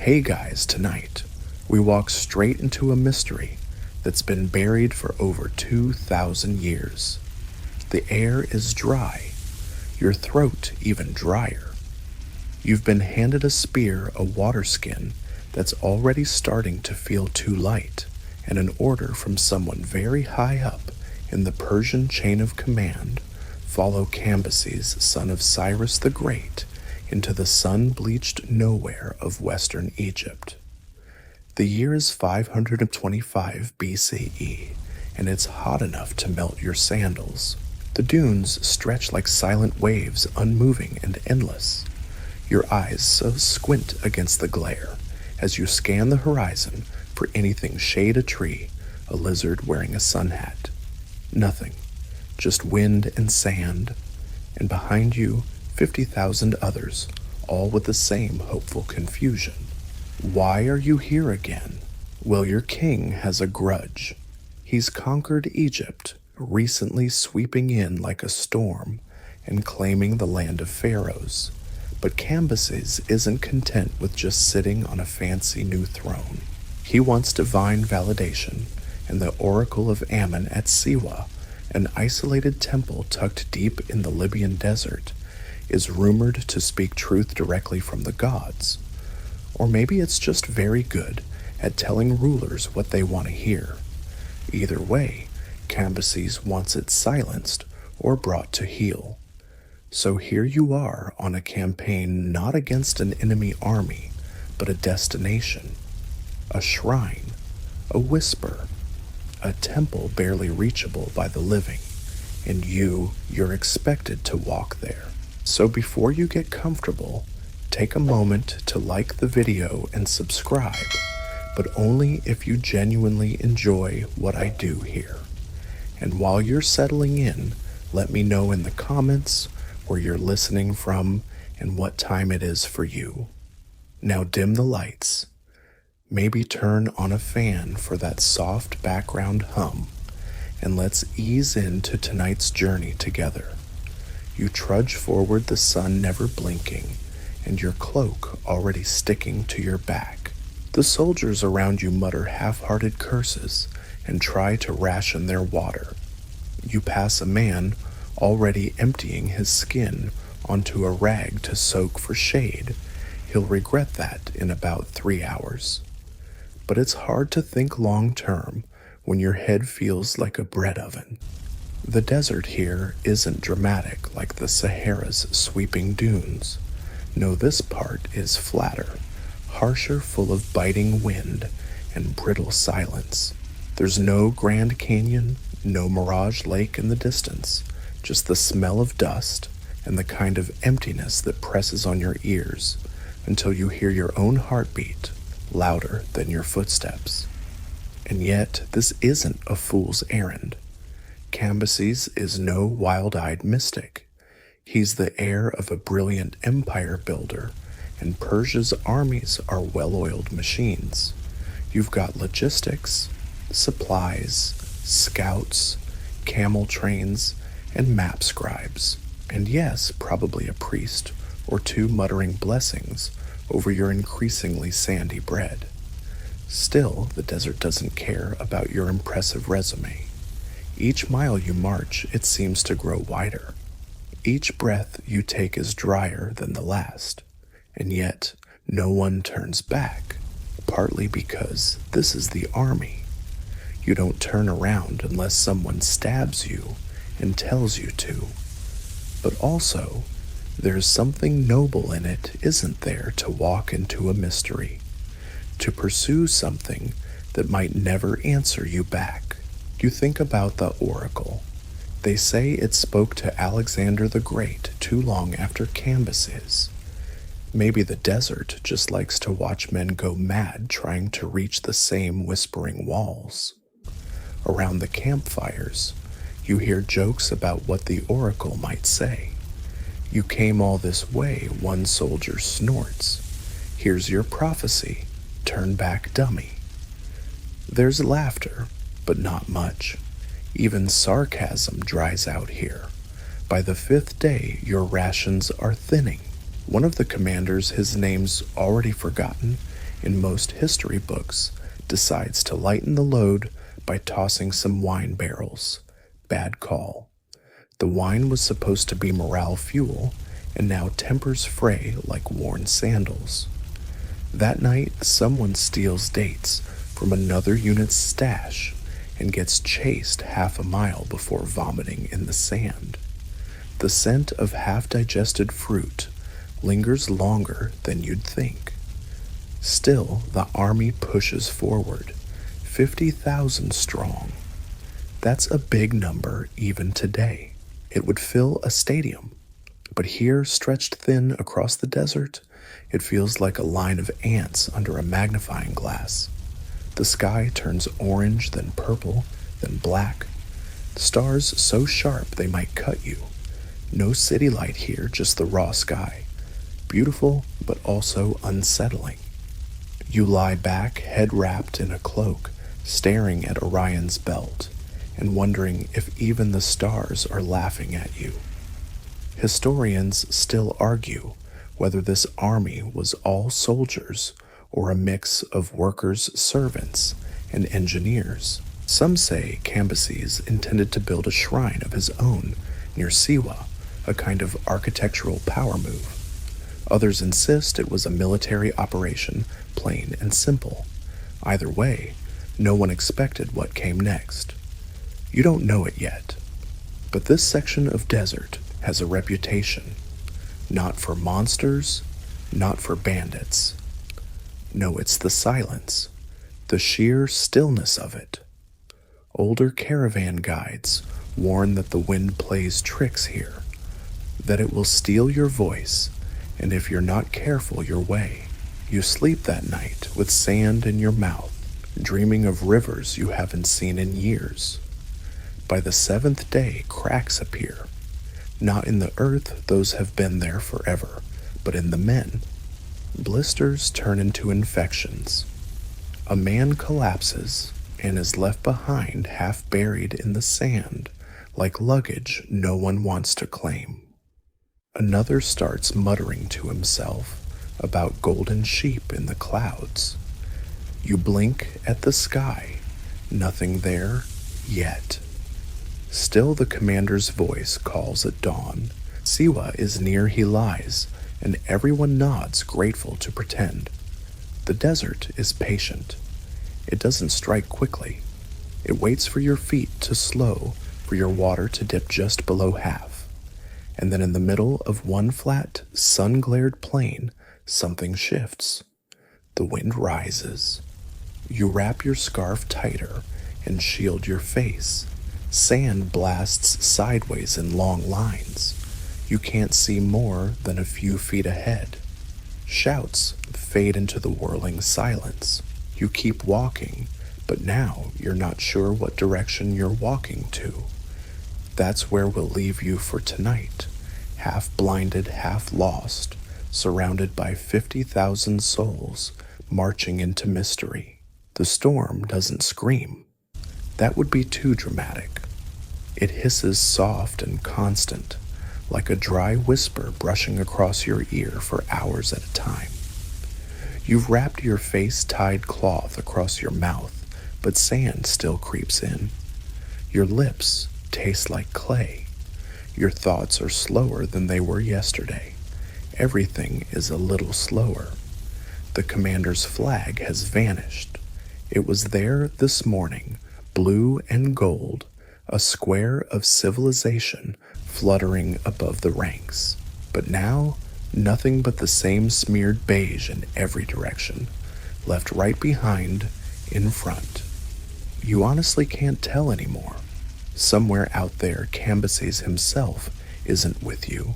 Hey guys, tonight we walk straight into a mystery that's been buried for over 2,000 years. The air is dry, your throat even drier. You've been handed a spear, a water skin that's already starting to feel too light, and an order from someone very high up in the Persian chain of command: follow Cambyses, son of Cyrus the Great, into the sun-bleached nowhere of western Egypt. The year is 525 BCE, and it's hot enough to melt your sandals. The dunes stretch like silent waves, unmoving and endless. Your eyes so squint against the glare as you scan the horizon for anything shade a tree, a lizard wearing a sun hat. Nothing, just wind and sand, and behind you 50,000 others, all with the same hopeful confusion. Why are you here again? Well, your king has a grudge. He's conquered Egypt, recently sweeping in like a storm and claiming the land of pharaohs. But Cambyses isn't content with just sitting on a fancy new throne. He wants divine validation, and the Oracle of Ammon at Siwa, an isolated temple tucked deep in the Libyan desert, is rumored to speak truth directly from the gods. Or maybe it's just very good at telling rulers what they want to hear. Either way, Cambyses wants it silenced or brought to heel. So here you are on a campaign not against an enemy army, but a destination, a shrine, a whisper, a temple barely reachable by the living, and you're expected to walk there. So before you get comfortable, take a moment to like the video and subscribe, but only if you genuinely enjoy what I do here. And while you're settling in, let me know in the comments where you're listening from and what time it is for you. Now dim the lights. Maybe turn on a fan for that soft background hum, and let's ease into tonight's journey together. You trudge forward, the sun never blinking, and your cloak already sticking to your back. The soldiers around you mutter half-hearted curses and try to ration their water. You pass a man already emptying his skin onto a rag to soak for shade. He'll regret that in about 3 hours. But it's hard to think long-term when your head feels like a bread oven. The desert here isn't dramatic like the Sahara's sweeping dunes. No, this part is flatter, harsher, full of biting wind and brittle silence. There's no Grand Canyon, no Mirage Lake in the distance, just the smell of dust and the kind of emptiness that presses on your ears until you hear your own heartbeat, louder than your footsteps. And yet, this isn't a fool's errand. Cambyses is no wild-eyed mystic. He's the heir of a brilliant empire builder, and Persia's armies are well-oiled machines. You've got logistics, supplies, scouts, camel trains, and map scribes, and yes, probably a priest or two muttering blessings over your increasingly sandy bread. Still, the desert doesn't care about your impressive resume. Each mile you march, it seems to grow wider. Each breath you take is drier than the last, and yet no one turns back, partly because this is the army. You don't turn around unless someone stabs you and tells you to. But also, there's something noble in it, isn't there, to walk into a mystery, to pursue something that might never answer you back. You think about the Oracle. They say it spoke to Alexander the Great too long after Cambyses. Maybe the desert just likes to watch men go mad trying to reach the same whispering walls. Around the campfires, you hear jokes about what the Oracle might say. You came all this way, one soldier snorts. Here's your prophecy, turn back dummy. There's laughter, but not much. Even sarcasm dries out here. By the 5th day, your rations are thinning. One of the commanders, his name's already forgotten, in most history books, decides to lighten the load by tossing some wine barrels. Bad call. The wine was supposed to be morale fuel, and now tempers fray like worn sandals. That night, someone steals dates from another unit's stash and gets chased half a mile before vomiting in the sand. The scent of half-digested fruit lingers longer than you'd think. Still, the army pushes forward, 50,000 strong. That's a big number even today. It would fill a stadium. But here, stretched thin across the desert, it feels like a line of ants under a magnifying glass. The sky turns orange, then purple, then black. Stars so sharp they might cut you. No city light here, just the raw sky. Beautiful, but also unsettling. You lie back, head wrapped in a cloak, staring at Orion's belt, and wondering if even the stars are laughing at you. Historians still argue whether this army was all soldiers or a mix of workers, servants, and engineers. Some say Cambyses intended to build a shrine of his own near Siwa, a kind of architectural power move. Others insist it was a military operation, plain and simple. Either way, no one expected what came next. You don't know it yet, but this section of desert has a reputation. Not for monsters, not for bandits. No, it's the silence, the sheer stillness of it. Older caravan guides warn that the wind plays tricks here, that it will steal your voice, and if you're not careful, your way. You sleep that night with sand in your mouth, dreaming of rivers you haven't seen in years. By the seventh day, cracks appear. Not in the earth, those have been there forever, but in the men. Blisters turn into infections. A man collapses and is left behind half buried in the sand, like luggage no one wants to claim. Another starts muttering to himself about golden sheep in the clouds. You blink at the sky, nothing there yet. Still the commander's voice calls at dawn. Siwa is near he lies, and everyone nods, grateful to pretend. The desert is patient. It doesn't strike quickly. It waits for your feet to slow, for your water to dip just below half. And then in the middle of one flat, sun-glared plain, something shifts. The wind rises. You wrap your scarf tighter and shield your face. Sand blasts sideways in long lines. You can't see more than a few feet ahead. Shouts fade into the whirling silence. You keep walking, but now you're not sure what direction you're walking to. That's where we'll leave you for tonight, half blinded, half lost, surrounded by 50,000 souls marching into mystery. The storm doesn't scream. That would be too dramatic. It hisses soft and constant, like a dry whisper brushing across your ear for hours at a time. You've wrapped your face-tied cloth across your mouth, but sand still creeps in. Your lips taste like clay. Your thoughts are slower than they were yesterday. Everything is a little slower. The commander's flag has vanished. It was there this morning, blue and gold, a square of civilization fluttering above the ranks. But now, nothing but the same smeared beige in every direction, left right behind, in front. You honestly can't tell anymore. Somewhere out there, Cambyses himself isn't with you.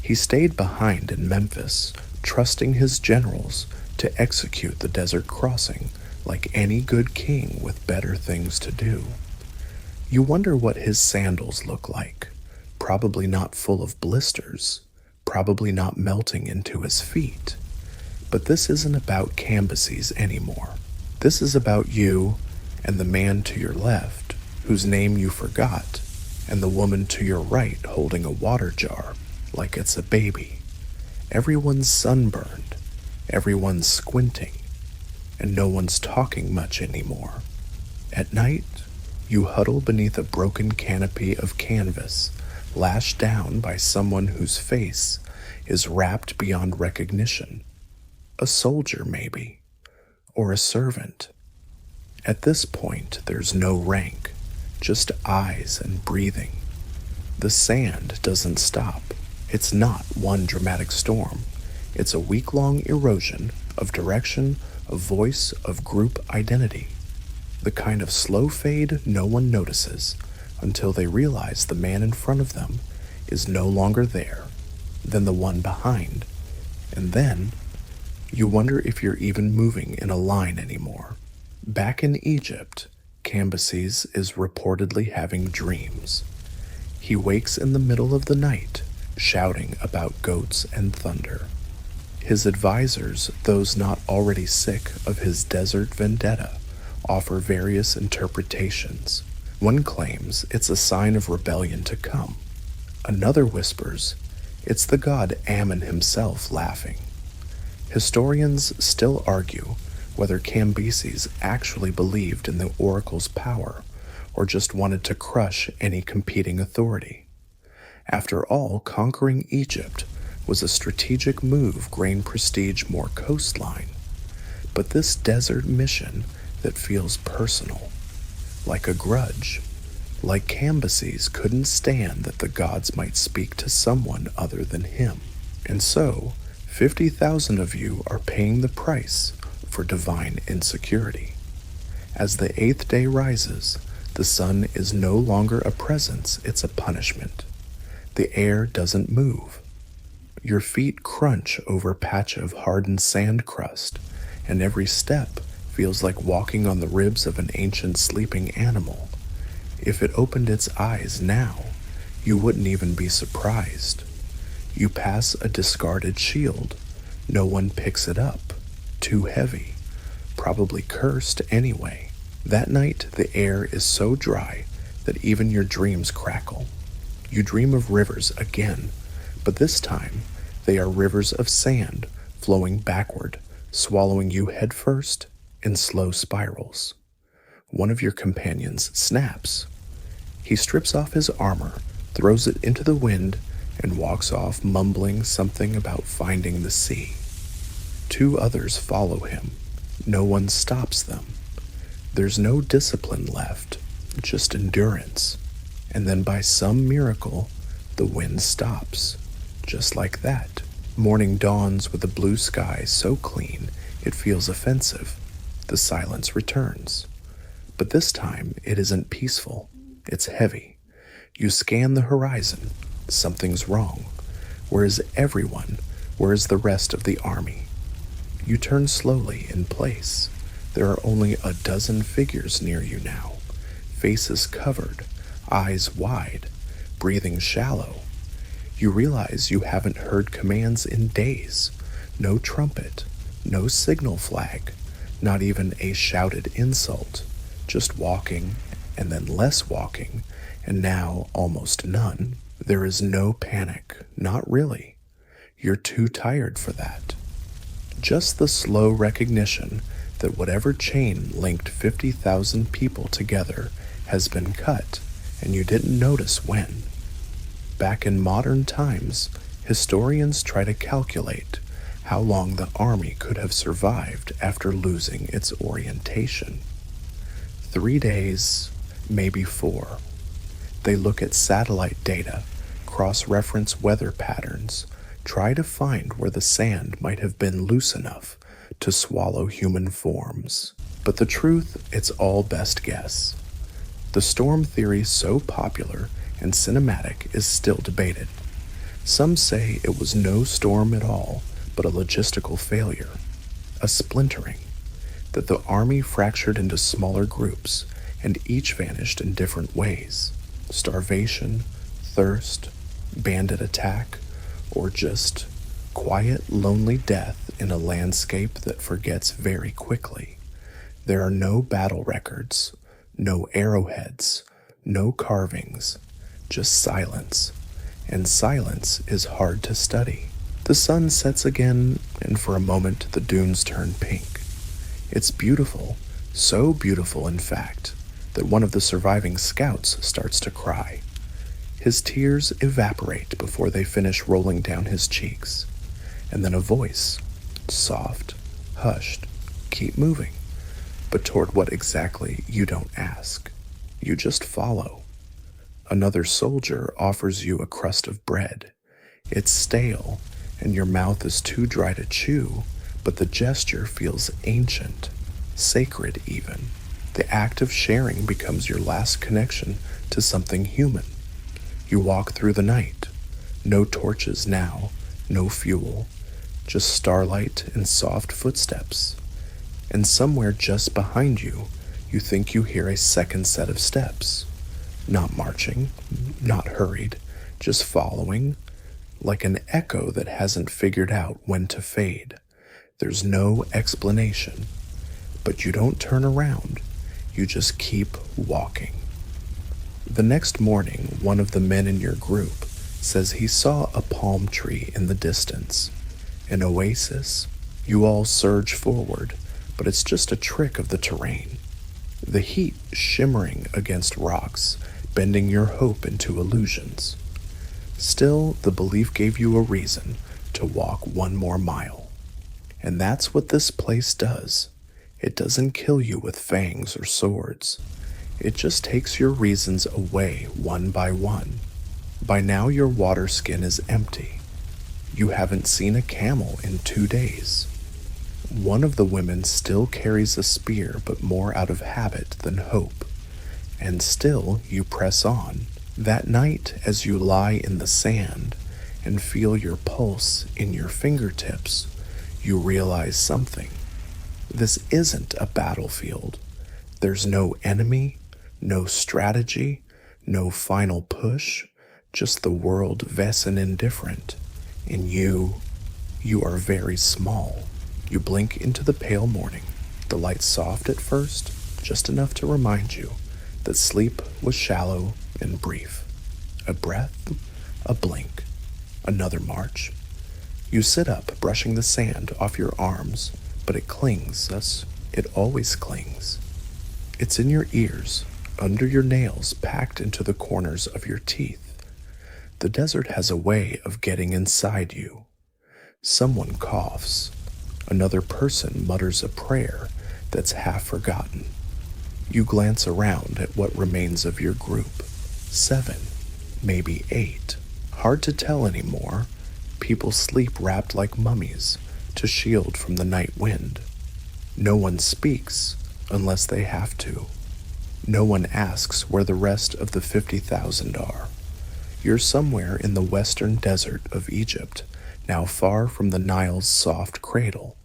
He stayed behind in Memphis, trusting his generals to execute the desert crossing like any good king with better things to do. You wonder what his sandals look like. Probably not full of blisters, probably not melting into his feet. But this isn't about Cambyses anymore. This is about you and the man to your left, whose name you forgot, and the woman to your right holding a water jar like it's a baby. Everyone's sunburned. Everyone's squinting. and no one's talking much anymore. At night, you huddle beneath a broken canopy of canvas, lashed down by someone whose face is wrapped beyond recognition. A soldier, maybe, or a servant. At this point, there's no rank, just eyes and breathing. The sand doesn't stop. It's not one dramatic storm. It's a week-long erosion of direction, of voice, of group identity. The kind of slow fade no one notices until they realize the man in front of them is no longer there, then the one behind. And then, you wonder if you're even moving in a line anymore. Back in Egypt, Cambyses is reportedly having dreams. He wakes in the middle of the night, shouting about goats and thunder. His advisors, those not already sick of his desert vendetta, offer various interpretations. One claims it's a sign of rebellion to come. Another whispers it's the god Ammon himself laughing. Historians still argue whether Cambyses actually believed in the oracle's power or just wanted to crush any competing authority. After all, conquering Egypt was a strategic move gain prestige more coastline. But this desert mission that feels personal, like a grudge, like Cambyses couldn't stand that the gods might speak to someone other than him. And so, 50,000 of you are paying the price for divine insecurity. As the 8th day rises, the sun is no longer a presence, it's a punishment. The air doesn't move. Your feet crunch over a patch of hardened sand crust, and every step feels like walking on the ribs of an ancient sleeping animal. If it opened its eyes now, you wouldn't even be surprised. You pass a discarded shield. No one picks it up. Too heavy. Probably cursed anyway. That night, the air is so dry that even your dreams crackle. You dream of rivers again, but this time, they are rivers of sand flowing backward, swallowing you headfirst in slow spirals. One of your companions snaps. He strips off his armor, throws it into the wind, and walks off mumbling something about finding the sea. 2 others follow him. No one stops them. There's no discipline left, just endurance. And then by some miracle, the wind stops. Just like that. Morning dawns with a blue sky so clean it feels offensive. The silence returns. But this time, it isn't peaceful. It's heavy. You scan the horizon. Something's wrong. Where is everyone? Where is the rest of the army? You turn slowly in place. There are only a dozen figures near you now. Faces covered, eyes wide, breathing shallow. You realize you haven't heard commands in days. No trumpet, no signal flag, not even a shouted insult. Just walking, and then less walking, and now almost none. There is no panic, not really. You're too tired for that. Just the slow recognition that whatever chain linked 50,000 people together has been cut, and you didn't notice when. Back in modern times, historians try to calculate how long the army could have survived after losing its orientation. 3 days, maybe 4. They look at satellite data, cross-reference weather patterns, try to find where the sand might have been loose enough to swallow human forms. But the truth, it's all best guess. The storm theory so popular and cinematic is still debated. Some say it was no storm at all, but a logistical failure, a splintering, that the army fractured into smaller groups and each vanished in different ways. Starvation, thirst, bandit attack, or just quiet, lonely death in a landscape that forgets very quickly. There are no battle records, no arrowheads, no carvings, just silence. And silence is hard to study. The sun sets again, and for a moment the dunes turn pink. It's beautiful, so beautiful, in fact, that one of the surviving scouts starts to cry. His tears evaporate before they finish rolling down his cheeks, and then a voice, soft, hushed, keep moving, but toward what exactly you don't ask. You just follow. Another soldier offers you a crust of bread. It's stale, and your mouth is too dry to chew, but the gesture feels ancient, sacred even. The act of sharing becomes your last connection to something human. You walk through the night. No torches now, no fuel, just starlight and soft footsteps. And somewhere just behind you, you think you hear a second set of steps. Not marching, not hurried, just following, like an echo that hasn't figured out when to fade. There's no explanation, but you don't turn around, you just keep walking. The next morning, one of the men in your group says he saw a palm tree in the distance, an oasis. You all surge forward, but it's just a trick of the terrain. The heat shimmering against rocks, bending your hope into illusions. Still, the belief gave you a reason to walk one more mile. And that's what this place does. It doesn't kill you with fangs or swords. It just takes your reasons away one by one. By now your water skin is empty. You haven't seen a camel in 2 days. One of the women still carries a spear, but more out of habit than hope. And still you press on. That night, as you lie in the sand and feel your pulse in your fingertips, you realize something. This isn't a battlefield. There's no enemy, no strategy, no final push, just the world vast and indifferent. And you are very small. You blink into the pale morning, the light soft at first, just enough to remind you that sleep was shallow and brief. A breath, a blink, another march. You sit up, brushing the sand off your arms, but it clings, thus it always clings. It's in your ears, under your nails, packed into the corners of your teeth. The desert has a way of getting inside you. Someone coughs. Another person mutters a prayer that's half forgotten. You glance around at what remains of your group. 7, maybe 8. Hard to tell anymore. People sleep wrapped like mummies to shield from the night wind. No one speaks unless they have to. No one asks where the rest of the 50,000 are. You're somewhere in the western desert of Egypt, now far from the Nile's soft cradle.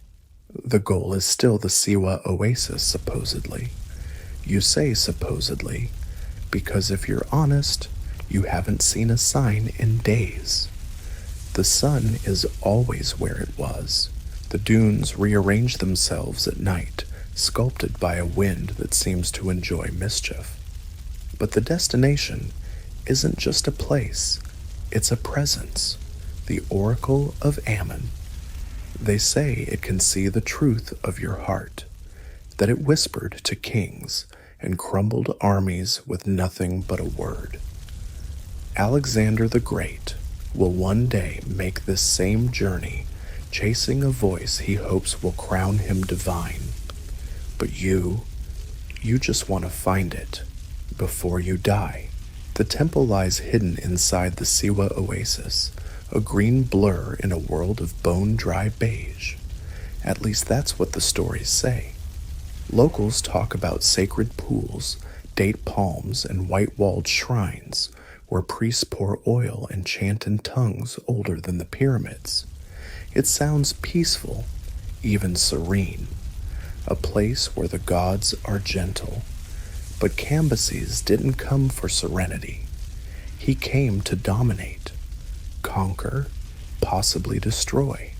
The goal is still the Siwa oasis, supposedly. You say supposedly, because if you're honest, you haven't seen a sign in days. The sun is always where it was. The dunes rearrange themselves at night, sculpted by a wind that seems to enjoy mischief. But the destination isn't just a place, it's a presence, the Oracle of Ammon. They say it can see the truth of your heart, that it whispered to kings and crumbled armies with nothing but a word. Alexander the Great will one day make this same journey, chasing a voice he hopes will crown him divine. But you just want to find it before you die. The temple lies hidden inside the Siwa oasis, a green blur in a world of bone-dry beige. At least that's what the stories say. Locals talk about sacred pools, date palms, and white-walled shrines where priests pour oil and chant in tongues older than the pyramids. It sounds peaceful, even serene, a place where the gods are gentle. But Cambyses didn't come for serenity. He came to dominate, conquer, possibly destroy.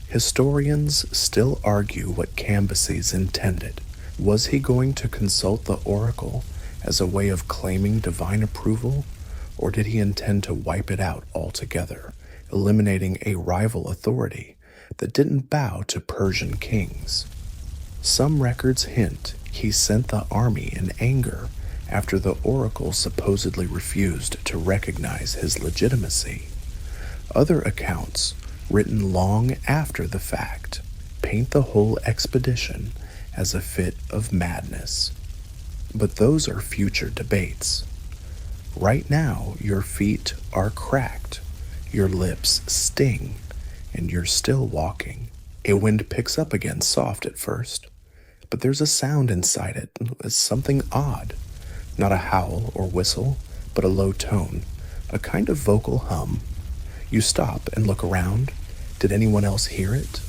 Historians still argue what Cambyses intended. Was he going to consult the oracle as a way of claiming divine approval, or did he intend to wipe it out altogether, eliminating a rival authority that didn't bow to Persian kings? Some records hint he sent the army in anger after the oracle supposedly refused to recognize his legitimacy. Other accounts, written long after the fact, paint the whole expedition as a fit of madness. But those are future debates. Right now, your feet are cracked, your lips sting, and you're still walking. A wind picks up again, soft at first, but there's a sound inside it, something odd. Not a howl or whistle, but a low tone, a kind of vocal hum. You stop and look around. Did anyone else hear it?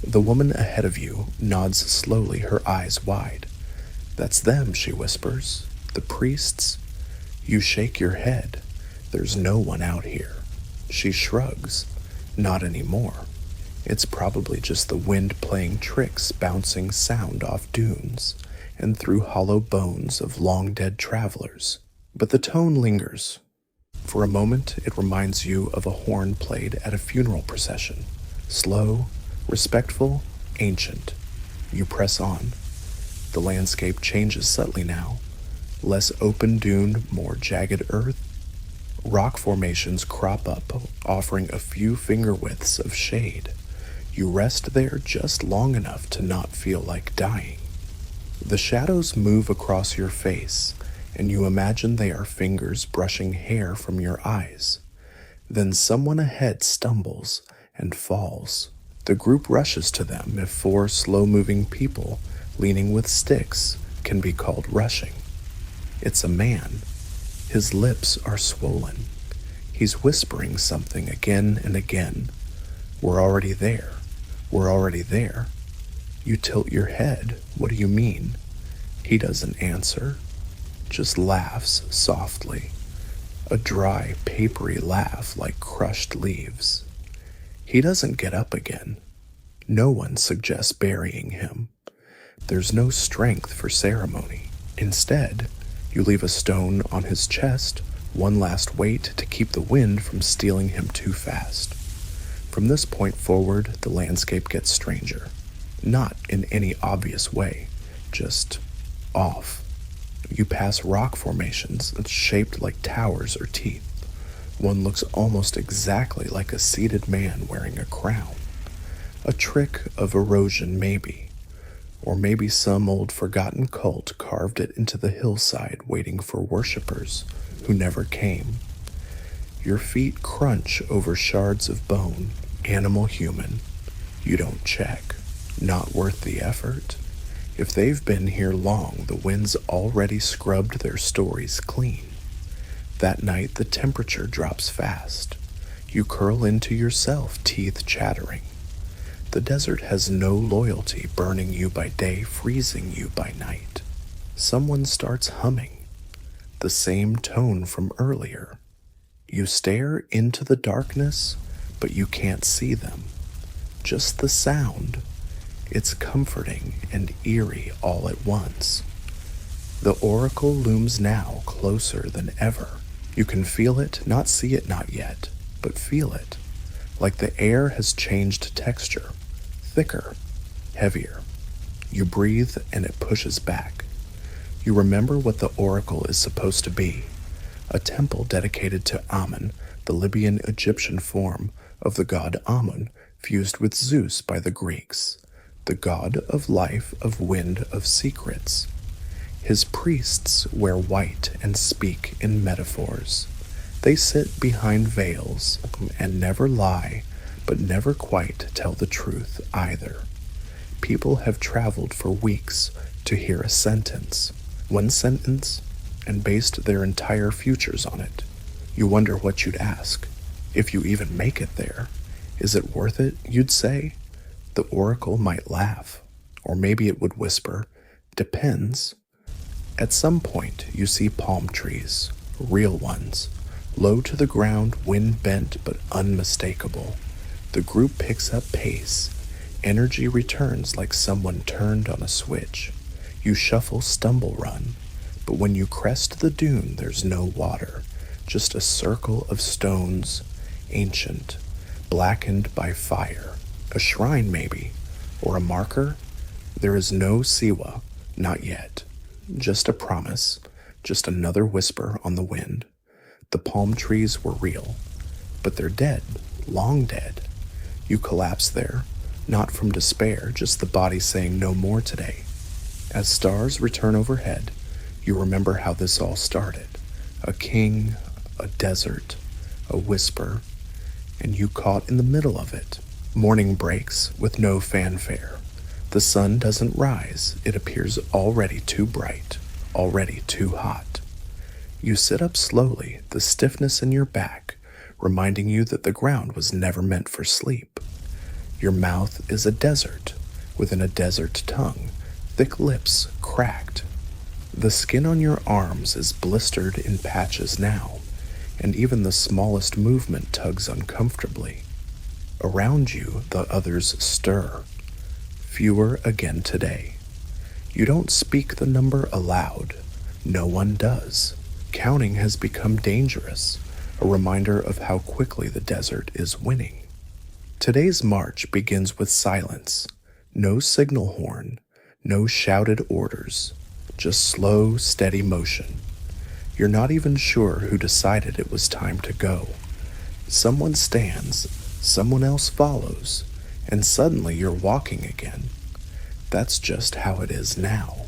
The woman ahead of you nods slowly, her eyes wide. That's them, she whispers. The priests? You shake your head. There's no one out here. She shrugs. Not anymore. It's probably just the wind playing tricks, bouncing sound off dunes and through hollow bones of long-dead travelers. But the tone lingers. For a moment, it reminds you of a horn played at a funeral procession. Slow, respectful, ancient. You press on. The landscape changes subtly now. Less open dune, more jagged earth. Rock formations crop up, offering a few finger widths of shade. You rest there just long enough to not feel like dying. The shadows move across your face, and you imagine they are fingers brushing hair from your eyes. Then someone ahead stumbles and falls. The group rushes to them if four slow-moving people leaning with sticks can be called rushing. It's a man. His lips are swollen. He's whispering something again and again. We're already there. We're already there. You tilt your head. What do you mean? He doesn't answer, just laughs softly. A dry, papery laugh like crushed leaves. He doesn't get up again. No one suggests burying him. There's no strength for ceremony. Instead, you leave a stone on his chest, one last weight to keep the wind from stealing him too fast. From this point forward, the landscape gets stranger. Not in any obvious way, just off. You pass rock formations shaped like towers or teeth. One looks almost exactly like a seated man wearing a crown. A trick of erosion, maybe. Or maybe some old forgotten cult carved it into the hillside waiting for worshippers who never came. Your feet crunch over shards of bone, animal, human. You don't check. Not worth the effort. If they've been here long, the wind's already scrubbed their stories clean. That night, the temperature drops fast. You curl into yourself, teeth chattering. The desert has no loyalty, burning you by day, freezing you by night. Someone starts humming. The same tone from earlier. You stare into the darkness, but you can't see them. Just the sound. It's comforting and eerie all at once. The oracle looms now closer than ever. You can feel it, not see it not yet, but feel it. Like the air has changed texture. Thicker, heavier. You breathe and it pushes back. You remember what the oracle is supposed to be. A temple dedicated to Amun, the Libyan Egyptian form of the god Amun, fused with Zeus by the Greeks. The god of life, of wind, of secrets. His priests wear white and speak in metaphors. They sit behind veils and never lie, but never quite tell the truth either. People have traveled for weeks to hear a sentence, one sentence, and based their entire futures on it. You wonder what you'd ask, if you even make it there. Is it worth it, you'd say? The oracle might laugh, or maybe it would whisper, depends. At some point, you see palm trees, real ones, low to the ground, wind-bent but unmistakable. The group picks up pace. Energy returns like someone turned on a switch. You shuffle, stumble, run. But when you crest the dune, there's no water, just a circle of stones, ancient, blackened by fire. A shrine, maybe, or a marker. There is no Siwa, not yet. Just a promise, just another whisper on the wind. The palm trees were real, but they're dead, long dead. You collapse there, not from despair, just the body saying no more today. As stars return overhead, you remember how this all started. A king, a desert, a whisper, and you caught in the middle of it. Morning breaks with no fanfare. The sun doesn't rise. It appears already too bright, already too hot. You sit up slowly, the stiffness in your back, reminding you that the ground was never meant for sleep. Your mouth is a desert, within a desert tongue, thick lips cracked. The skin on your arms is blistered in patches now, and even the smallest movement tugs uncomfortably. Around you, the others stir. Fewer again today. You don't speak the number aloud. No one does. Counting has become dangerous, a reminder of how quickly the desert is winning. Today's march begins with silence. No signal horn, no shouted orders, just slow, steady motion. You're not even sure who decided it was time to go. Someone stands, someone else follows, and suddenly you're walking again. That's just how it is now.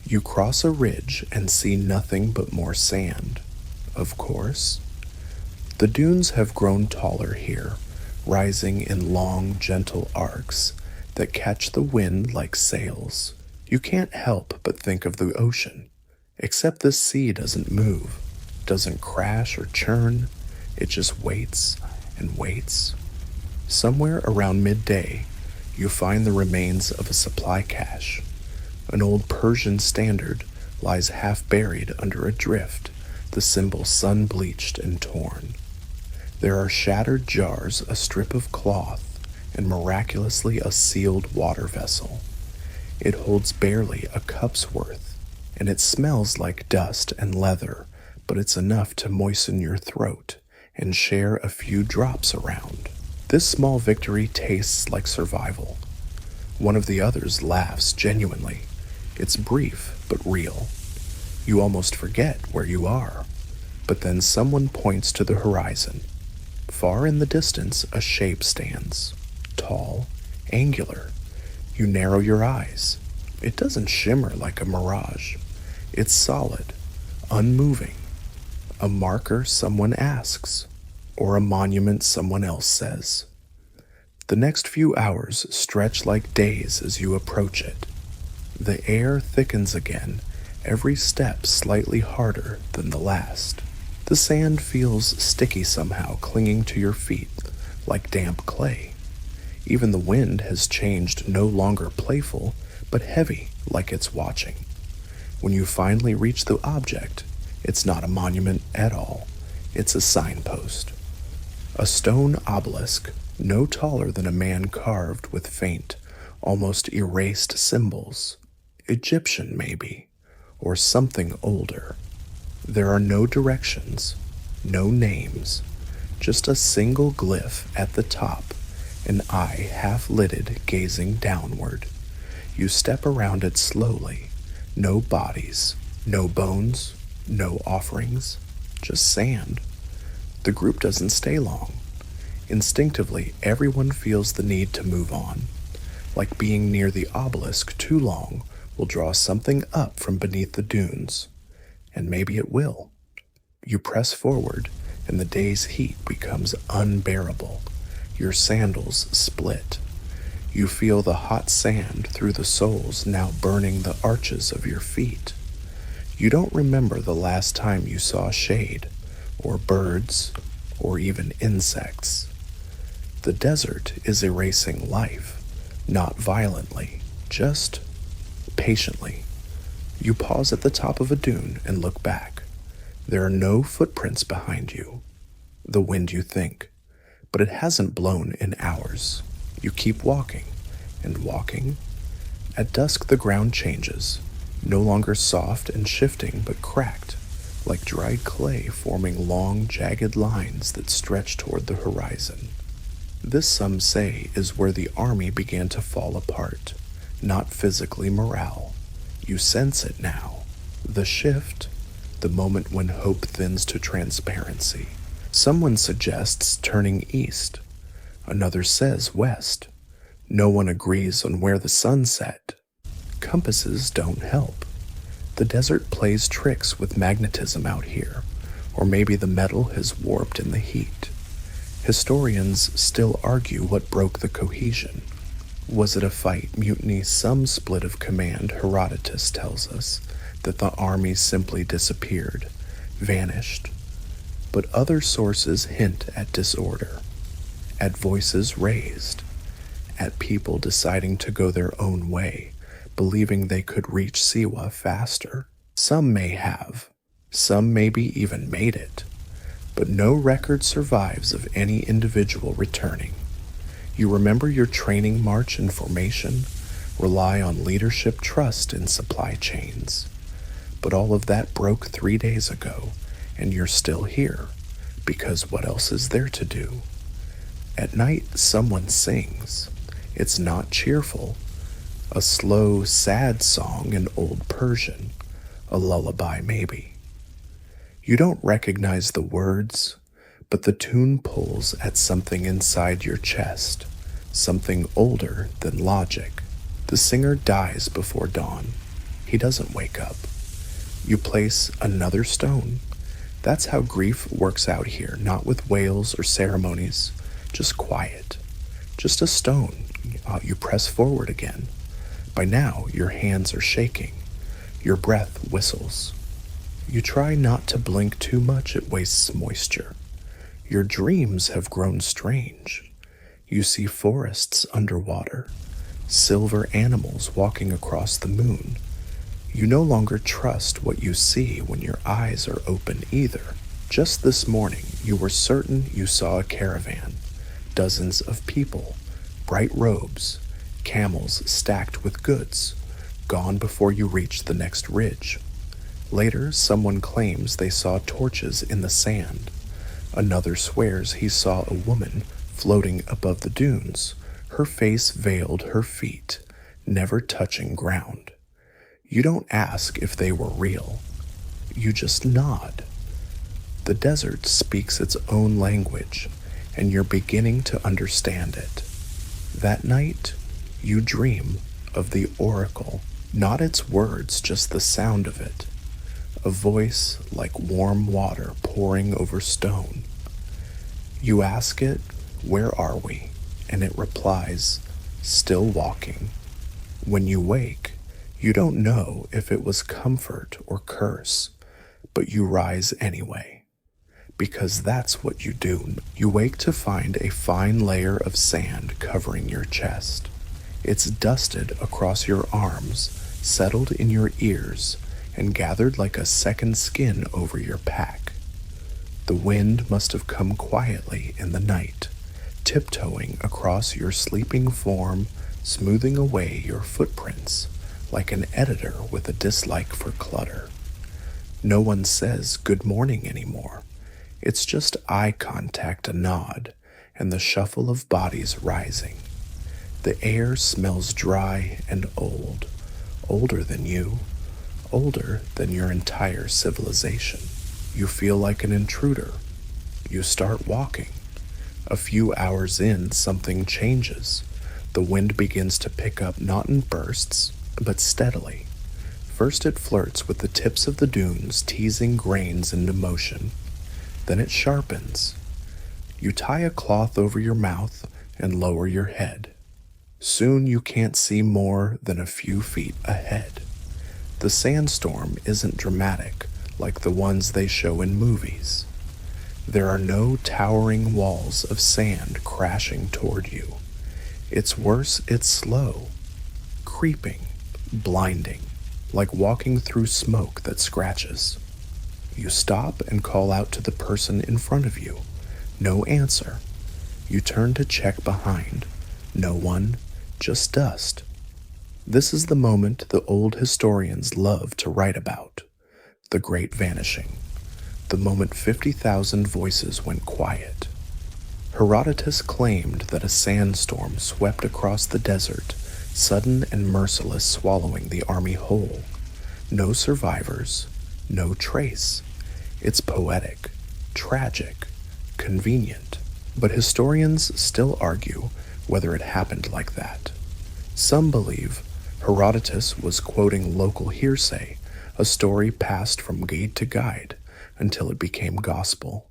You cross a ridge and see nothing but more sand, of course. The dunes have grown taller here, rising in long, gentle arcs that catch the wind like sails. You can't help but think of the ocean, except the sea doesn't move, doesn't crash or churn. It just waits and waits. Somewhere around midday, you find the remains of a supply cache. An old Persian standard lies half buried under a drift, the symbol sun-bleached and torn. There are shattered jars, a strip of cloth, and miraculously a sealed water vessel. It holds barely a cup's worth, and it smells like dust and leather, but it's enough to moisten your throat and share a few drops around. This small victory tastes like survival. One of the others laughs genuinely. It's brief, but real. You almost forget where you are, but then someone points to the horizon. Far in the distance, a shape stands. Tall, angular. You narrow your eyes. It doesn't shimmer like a mirage. It's solid, unmoving. A marker someone asks, or a monument someone else says. The next few hours stretch like days as you approach it. The air thickens again, every step slightly harder than the last. The sand feels sticky somehow, clinging to your feet like damp clay. Even the wind has changed, no longer playful, but heavy, like it's watching. When you finally reach the object, it's not a monument at all. It's a signpost. A stone obelisk, no taller than a man carved with faint, almost erased symbols. Egyptian, maybe, or something older. There are no directions, no names, just a single glyph at the top, an eye half-lidded gazing downward. You step around it slowly. No bodies, no bones, no offerings, just sand. The group doesn't stay long. Instinctively, everyone feels the need to move on. Like being near the obelisk too long will draw something up from beneath the dunes. And maybe it will. You press forward, and the day's heat becomes unbearable. Your sandals split. You feel the hot sand through the soles now burning the arches of your feet. You don't remember the last time you saw shade, or birds, or even insects. The desert is erasing life, not violently, just patiently. You pause at the top of a dune and look back. There are no footprints behind you. The wind, you think, but it hasn't blown in hours. You keep walking and walking. At dusk, the ground changes, no longer soft and shifting, but cracked, like dried clay forming long, jagged lines that stretch toward the horizon. This, some say, is where the army began to fall apart. not physically morale. You sense it now. The shift, the moment when hope thins to transparency. Someone suggests turning east. Another says west. No one agrees on where the sun set. Compasses don't help. The desert plays tricks with magnetism out here, or maybe the metal has warped in the heat. Historians still argue what broke the cohesion. Was it a fight, mutiny, some split of command? Herodotus tells us that the army simply disappeared, vanished. But other sources hint at disorder, at voices raised, at people deciding to go their own way, believing they could reach Siwa faster. Some may have, some maybe even made it, but no record survives of any individual returning. You remember your training march and formation, rely on leadership, trust in supply chains. But all of that broke 3 days ago, and you're still here, because what else is there to do? At night, someone sings. It's not cheerful. A slow, sad song in Old Persian, a lullaby maybe. You don't recognize the words, but the tune pulls at something inside your chest, something older than logic. The singer dies before dawn. He doesn't wake up. You place another stone. That's how grief works out here, not with wails or ceremonies, just quiet. Just a stone. You press forward again. By now, your hands are shaking. Your breath whistles. You try not to blink too much, it wastes moisture. Your dreams have grown strange. You see forests underwater, silver animals walking across the moon. You no longer trust what you see when your eyes are open either. Just this morning, you were certain you saw a caravan, dozens of people, bright robes, camels stacked with goods, gone before you reached the next ridge. Later, someone claims they saw torches in the sand. Another swears he saw a woman floating above the dunes, her face veiled, her feet never touching ground. You don't ask if they were real. You just nod. The desert speaks its own language, and you're beginning to understand it. That night, you dream of the oracle, not its words, just the sound of it. A voice like warm water pouring over stone. You ask it, "Where are we?" And it replies, "Still walking." When you wake, you don't know if it was comfort or curse, but you rise anyway, because that's what you do. You wake to find a fine layer of sand covering your chest. It's dusted across your arms, settled in your ears, and gathered like a second skin over your pack. The wind must have come quietly in the night, tiptoeing across your sleeping form, smoothing away your footprints, like an editor with a dislike for clutter. No one says good morning anymore. It's just eye contact, a nod, and the shuffle of bodies rising. The air smells dry and old, older than you, older than your entire civilization. You feel like an intruder. You start walking. A few hours in, something changes. The wind begins to pick up, not in bursts, but steadily. First it flirts with the tips of the dunes, teasing grains into motion. Then it sharpens. You tie a cloth over your mouth and lower your head. Soon you can't see more than a few feet ahead. The sandstorm isn't dramatic like the ones they show in movies. There are no towering walls of sand crashing toward you. It's worse, it's slow, creeping, blinding, like walking through smoke that scratches. You stop and call out to the person in front of you. No answer. You turn to check behind. No one, just dust. This is the moment the old historians love to write about. The Great Vanishing. The moment 50,000 voices went quiet. Herodotus claimed that a sandstorm swept across the desert sudden and merciless swallowing the army whole. No survivors, no trace. It's poetic, tragic, convenient, but historians still argue whether it happened like that. Some believe Herodotus was quoting local hearsay, a story passed from guide to guide until it became gospel.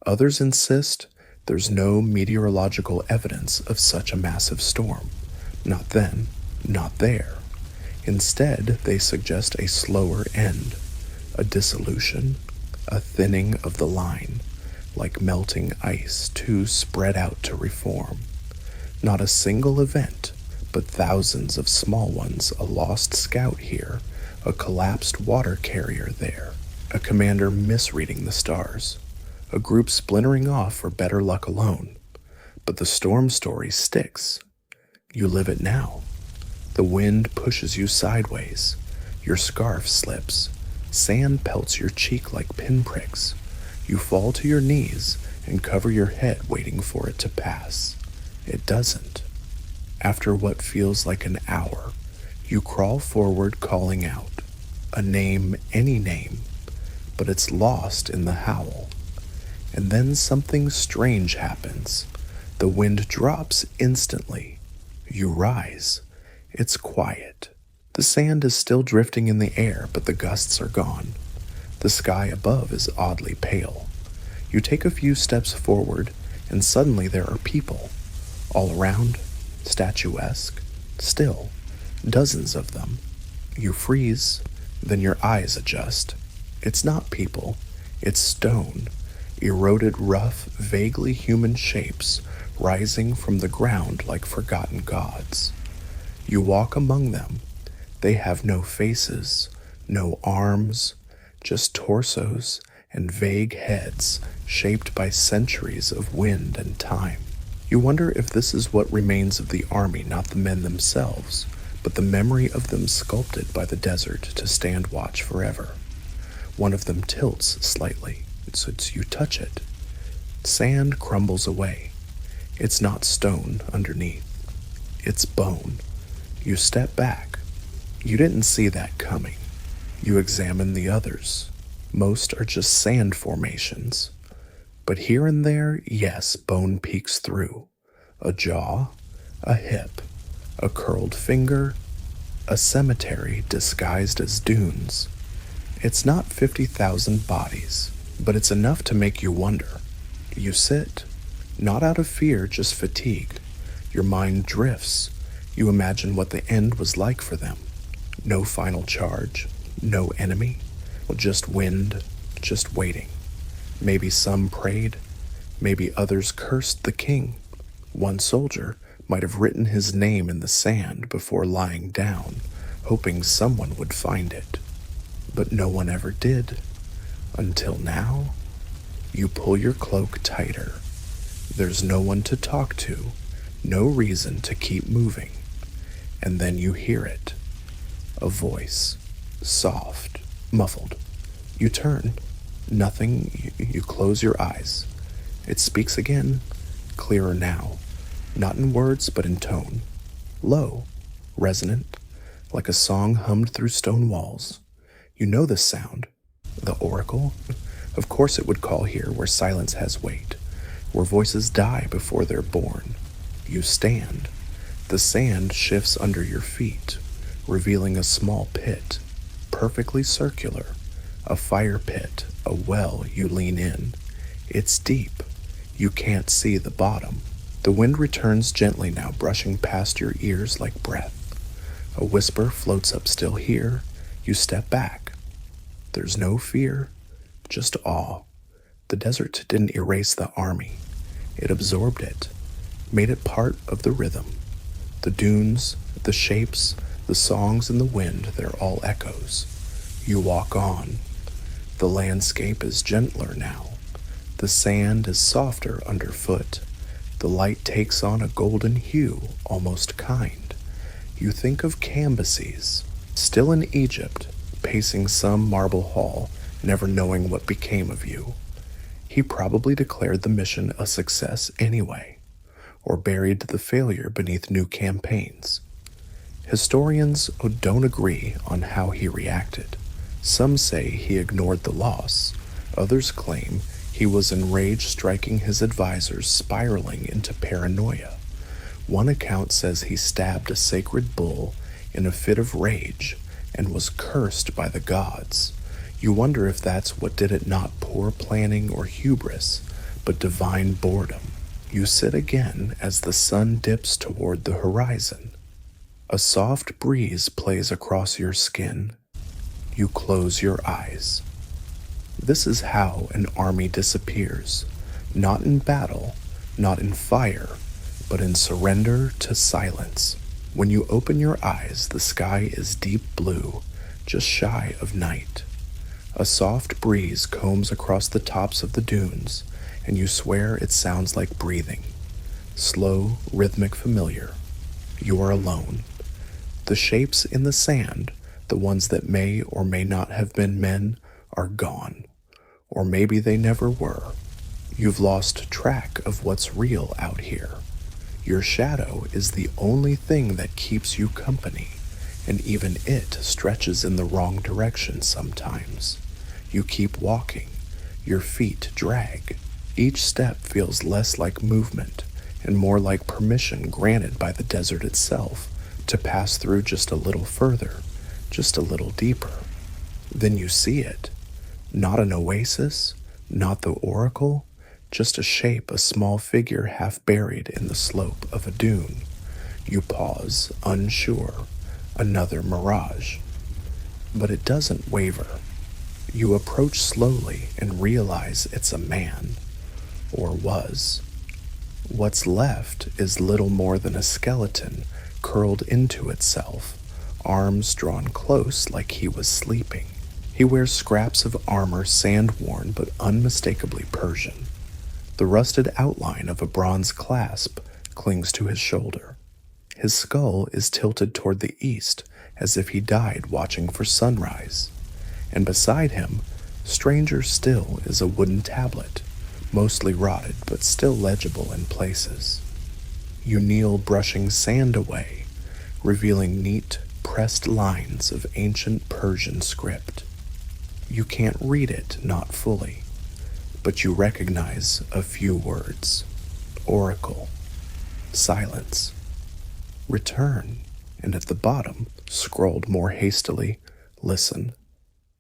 Others insist there's no meteorological evidence of such a massive storm. Not then, not there. Instead, they suggest a slower end, a dissolution, a thinning of the line, like melting ice too spread out to reform. Not a single event, but thousands of small ones, a lost scout here, a collapsed water carrier there, a commander misreading the stars, a group splintering off for better luck alone. But the storm story sticks. You live it now. The wind pushes you sideways. Your scarf slips. Sand pelts your cheek like pinpricks. You fall to your knees and cover your head waiting for it to pass. It doesn't. After what feels like an hour, you crawl forward calling out. A name, any name, but it's lost in the howl. And then something strange happens. The wind drops instantly. You rise. It's quiet. The sand is still drifting in the air, but the gusts are gone. The sky above is oddly pale. You take a few steps forward, and suddenly there are people. All around, statuesque, still, dozens of them. You freeze, then your eyes adjust. It's not people, it's stone, eroded rough, vaguely human shapes rising from the ground like forgotten gods. You walk among them. They have no faces, no arms, just torsos and vague heads shaped by centuries of wind and time. You wonder if this is what remains of the army, not the men themselves, but the memory of them sculpted by the desert to stand watch forever. One of them tilts slightly, so you touch it. Sand crumbles away. It's not stone underneath. It's bone. You step back. You didn't see that coming. You examine the others. Most are just sand formations. But here and there, yes, bone peeks through. A jaw, a hip, a curled finger, a cemetery disguised as dunes. It's not 50,000 bodies, but it's enough to make you wonder. You sit, not out of fear, just fatigued. Your mind drifts. You imagine what the end was like for them. No final charge, no enemy, just wind, just waiting. Maybe some prayed, maybe others cursed the king. One soldier might have written his name in the sand before lying down, hoping someone would find it. But no one ever did. Until now, you pull your cloak tighter. There's no one to talk to, no reason to keep moving. And then you hear it. A voice, soft, muffled. You turn. Nothing. You close your eyes. It speaks again, clearer now. Not in words, but in tone. Low, resonant, like a song hummed through stone walls. You know this sound. The oracle? Of course it would call here where silence has weight, where voices die before they're born. You stand. The sand shifts under your feet, revealing a small pit, perfectly circular. A fire pit, a well you lean in. It's deep. You can't see the bottom. The wind returns gently now, brushing past your ears like breath. A whisper floats up still here. You step back. There's no fear, just awe. The desert didn't erase the army. It absorbed it, made it part of the rhythm. The dunes, the shapes, the songs in the wind, they're all echoes. You walk on. The landscape is gentler now. The sand is softer underfoot. The light takes on a golden hue, almost kind. You think of Cambyses, still in Egypt, pacing some marble hall, never knowing what became of you. He probably declared the mission a success anyway, or buried the failure beneath new campaigns. Historians don't agree on how he reacted. Some say he ignored the loss. Others claim he was enraged, striking his advisors, spiraling into paranoia. One account says he stabbed a sacred bull in a fit of rage and was cursed by the gods. You wonder if that's what did it, not poor planning or hubris, but divine boredom. You sit again as the sun dips toward the horizon. A soft breeze plays across your skin. You close your eyes. This is how an army disappears, not in battle, not in fire, but in surrender to silence. When you open your eyes, the sky is deep blue, just shy of night. A soft breeze combs across the tops of the dunes, and you swear it sounds like breathing. Slow, rhythmic, familiar. You are alone. The shapes in the sand, the ones that may or may not have been men, are gone. Or maybe they never were. You've lost track of what's real out here. Your shadow is the only thing that keeps you company, and even it stretches in the wrong direction sometimes. You keep walking. Your feet drag. Each step feels less like movement and more like permission granted by the desert itself to pass through just a little further, just a little deeper. Then you see it. Not an oasis, not the oracle, just a shape, a small figure half buried in the slope of a dune. You pause, unsure. Another mirage. But it doesn't waver. You approach slowly and realize it's a man. Or was. What's left is little more than a skeleton curled into itself, arms drawn close like he was sleeping. He wears scraps of armor, sand-worn but unmistakably Persian. The rusted outline of a bronze clasp clings to his shoulder. His skull is tilted toward the east, as if he died watching for sunrise. And beside him, stranger still, is a wooden tablet, mostly rotted but still legible in places. You kneel, brushing sand away, revealing neat, pressed lines of ancient Persian script. You can't read it, not fully, but you recognize a few words. Oracle. Silence. Return. And at the bottom, scrawled more hastily, listen.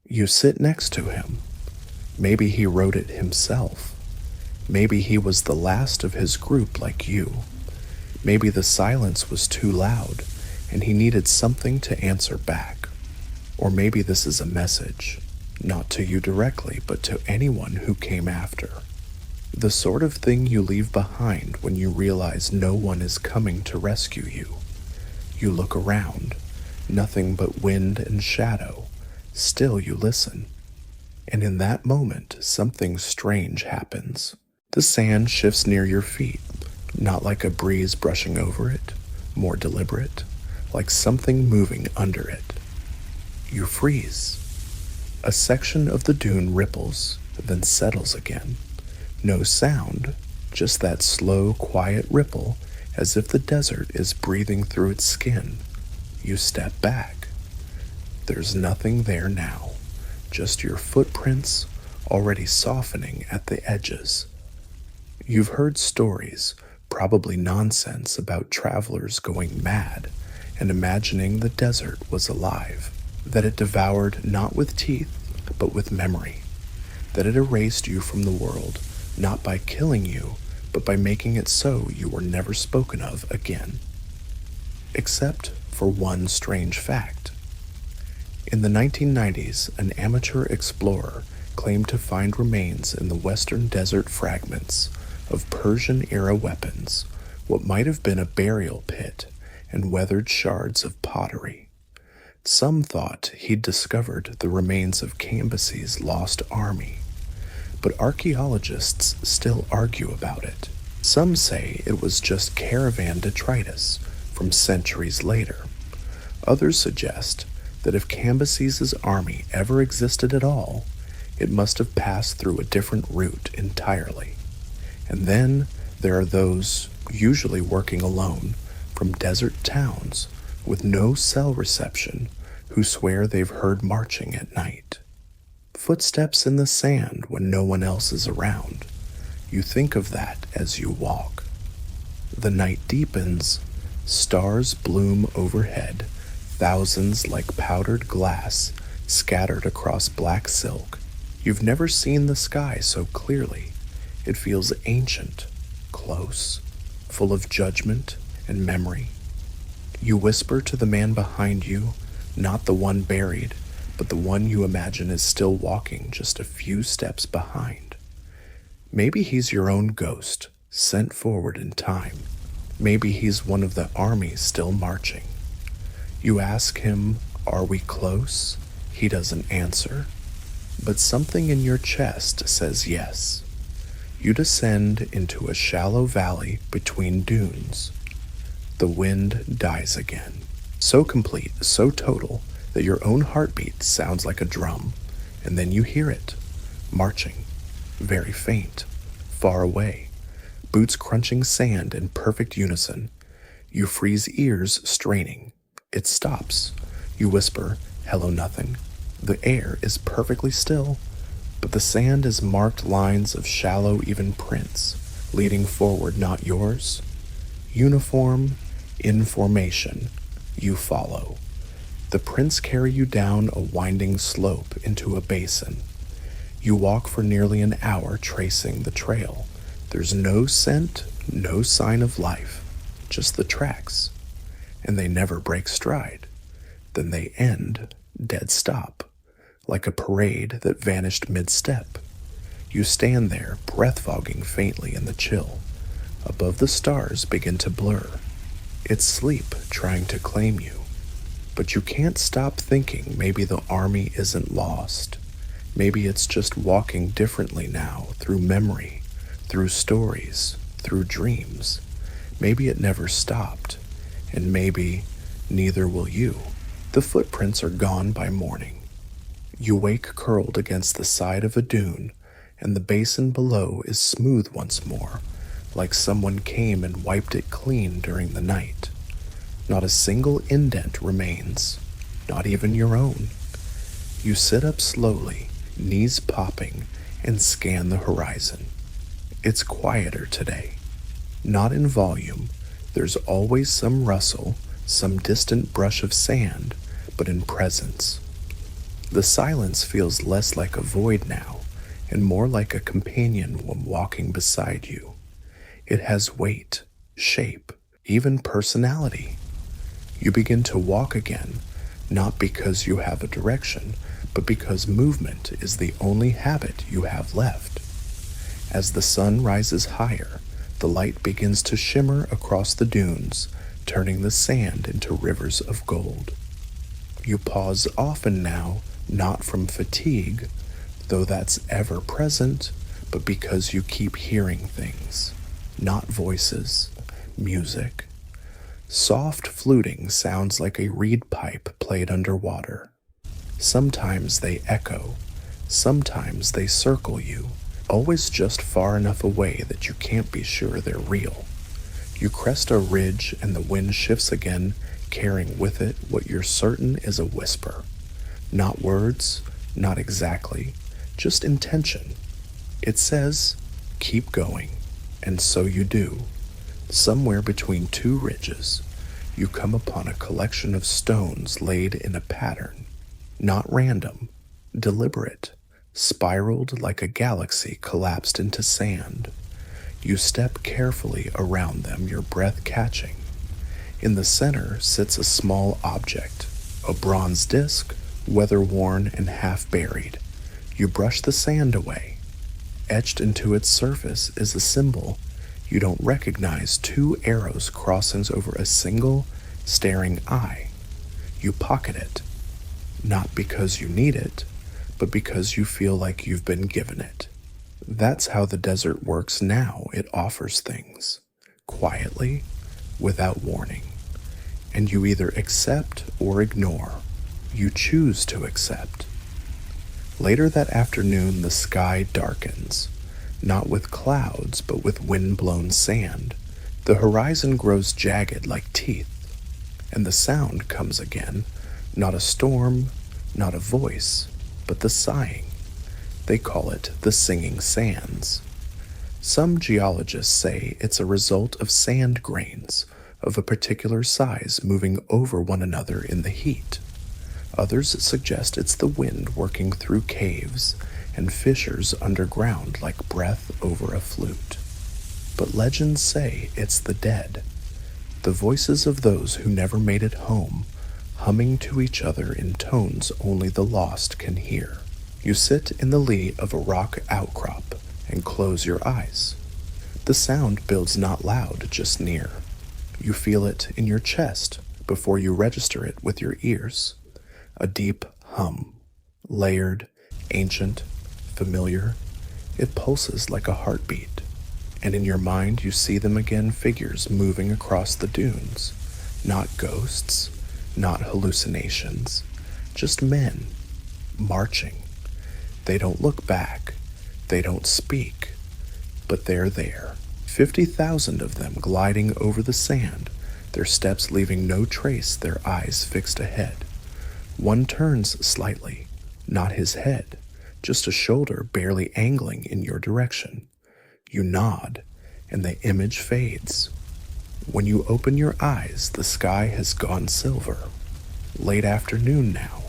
You sit next to him. Maybe he wrote it himself. Maybe he was the last of his group like you. Maybe the silence was too loud, and he needed something to answer back. Or maybe this is a message, not to you directly, but to anyone who came after. The sort of thing you leave behind when you realize no one is coming to rescue you. You look around, nothing but wind and shadow. Still you listen. And in that moment, something strange happens. The sand shifts near your feet, not like a breeze brushing over it, more deliberate, like something moving under it. You freeze. A section of the dune ripples, then settles again. No sound, just that slow, quiet ripple, as if the desert is breathing through its skin. You step back. There's nothing there now, just your footprints already softening at the edges. You've heard stories, probably nonsense, about travelers going mad and imagining the desert was alive, that it devoured not with teeth, but with memory, that it erased you from the world, not by killing you, but by making it so you were never spoken of again. Except for one strange fact. In the 1990s, an amateur explorer claimed to find remains in the western desert fragments of Persian-era weapons, what might have been a burial pit, and weathered shards of pottery. Some thought he'd discovered the remains of Cambyses' lost army, but archaeologists still argue about it. Some say it was just caravan detritus from centuries later. Others suggest that if Cambyses' army ever existed at all, it must have passed through a different route entirely. And then there are those, usually working alone, from desert towns, with no cell reception who swear they've heard marching at night. Footsteps in the sand when no one else is around. You think of that as you walk. The night deepens, stars bloom overhead, thousands like powdered glass scattered across black silk. You've never seen the sky so clearly. It feels ancient, close, full of judgment and memory. You whisper to the man behind you, not the one buried, but the one you imagine is still walking just a few steps behind. Maybe he's your own ghost, sent forward in time. Maybe he's one of the army still marching. You ask him, "Are we close?" He doesn't answer, but something in your chest says yes. You descend into a shallow valley between dunes. The wind dies again, so complete, so total, that your own heartbeat sounds like a drum, and then you hear it, marching, very faint, far away, boots crunching sand in perfect unison. You freeze ears straining. It stops. You whisper, "Hello, nothing." The air is perfectly still, but the sand is marked lines of shallow, even prints, leading forward, not yours. Uniform, in formation, you follow. The prints carry you down a winding slope into a basin. You walk for nearly an hour tracing the trail. There's no scent, no sign of life, just the tracks. And they never break stride. Then they end, dead stop, like a parade that vanished mid-step. You stand there, breath fogging faintly in the chill. Above the stars begin to blur. It's sleep trying to claim you. But you can't stop thinking maybe the army isn't lost. Maybe it's just walking differently now, through memory, through stories, through dreams. Maybe it never stopped, and maybe neither will you. The footprints are gone by morning. You wake curled against the side of a dune, and the basin below is smooth once more, like someone came and wiped it clean during the night. Not a single indent remains, not even your own. You sit up slowly, knees popping, and scan the horizon. It's quieter today. Not in volume, there's always some rustle, some distant brush of sand, but in presence. The silence feels less like a void now, and more like a companion when walking beside you. It has weight, shape, even personality. You begin to walk again, not because you have a direction, but because movement is the only habit you have left. As the sun rises higher, the light begins to shimmer across the dunes, turning the sand into rivers of gold. You pause often now, not from fatigue, though that's ever present, but because you keep hearing things, not voices, music. Soft fluting sounds like a reed pipe played underwater. Sometimes they echo, sometimes they circle you, always just far enough away that you can't be sure they're real. You crest a ridge and the wind shifts again, carrying with it what you're certain is a whisper. Not words, not exactly, just intention. It says, keep going, and so you do. Somewhere between two ridges, you come upon a collection of stones laid in a pattern, not random, deliberate, spiraled like a galaxy collapsed into sand. You step carefully around them, your breath catching. In the center sits a small object, a bronze disc, weather-worn and half-buried. You brush the sand away. Etched into its surface is a symbol you don't recognize, two arrows crossing over a single, staring eye. You pocket it, not because you need it, but because you feel like you've been given it. That's how the desert works now. It offers things, quietly, without warning. And you either accept or ignore. You choose to accept. Later that afternoon, the sky darkens, not with clouds, but with wind-blown sand. The horizon grows jagged like teeth, and the sound comes again, not a storm, not a voice, but the sighing. They call it the singing sands. Some geologists say it's a result of sand grains of a particular size moving over one another in the heat. Others suggest it's the wind working through caves and fissures underground like breath over a flute. But legends say it's the dead, the voices of those who never made it home, humming to each other in tones only the lost can hear. You sit in the lee of a rock outcrop and close your eyes. The sound builds not loud, just near. You feel it in your chest before you register it with your ears. A deep hum, layered, ancient, familiar. It pulses like a heartbeat. And in your mind you see them again, figures moving across the dunes. Not ghosts, not hallucinations, just men, marching. They don't look back, they don't speak, but they're there. 50,000 of them gliding over the sand, their steps leaving no trace, their eyes fixed ahead. One turns slightly, not his head, just a shoulder barely angling in your direction. You nod, and the image fades. When you open your eyes, the sky has gone silver. Late afternoon now.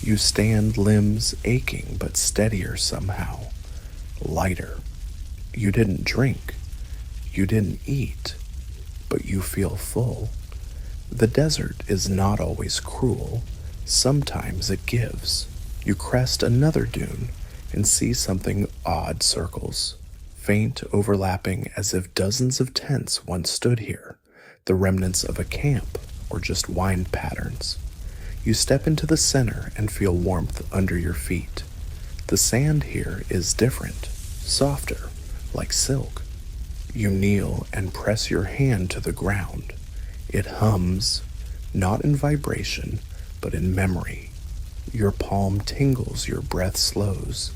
You stand, limbs aching but steadier somehow. Lighter. You didn't drink. You didn't eat. But you feel full. The desert is not always cruel. Sometimes it gives. You crest another dune and see something odd circles, faint overlapping as if dozens of tents once stood here, the remnants of a camp or just wind patterns. You step into the center and feel warmth under your feet. The sand here is different, softer, like silk. You kneel and press your hand to the ground. It hums, not in vibration, but in memory. Your palm tingles, your breath slows,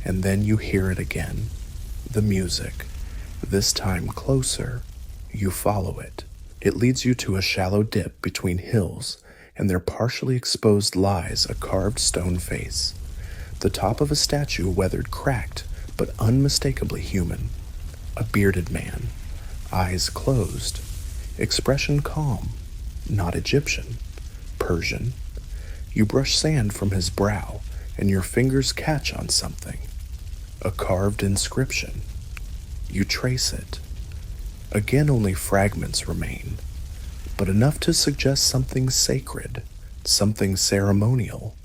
and then you hear it again. The music, this time closer. You follow it. It leads you to a shallow dip between hills, and there partially exposed lies a carved stone face. The top of a statue weathered, cracked, but unmistakably human. A bearded man, eyes closed, expression calm, not Egyptian, Persian. You brush sand from his brow, and your fingers catch on something. A carved inscription. You trace it. Again only fragments remain, but enough to suggest something sacred, something ceremonial.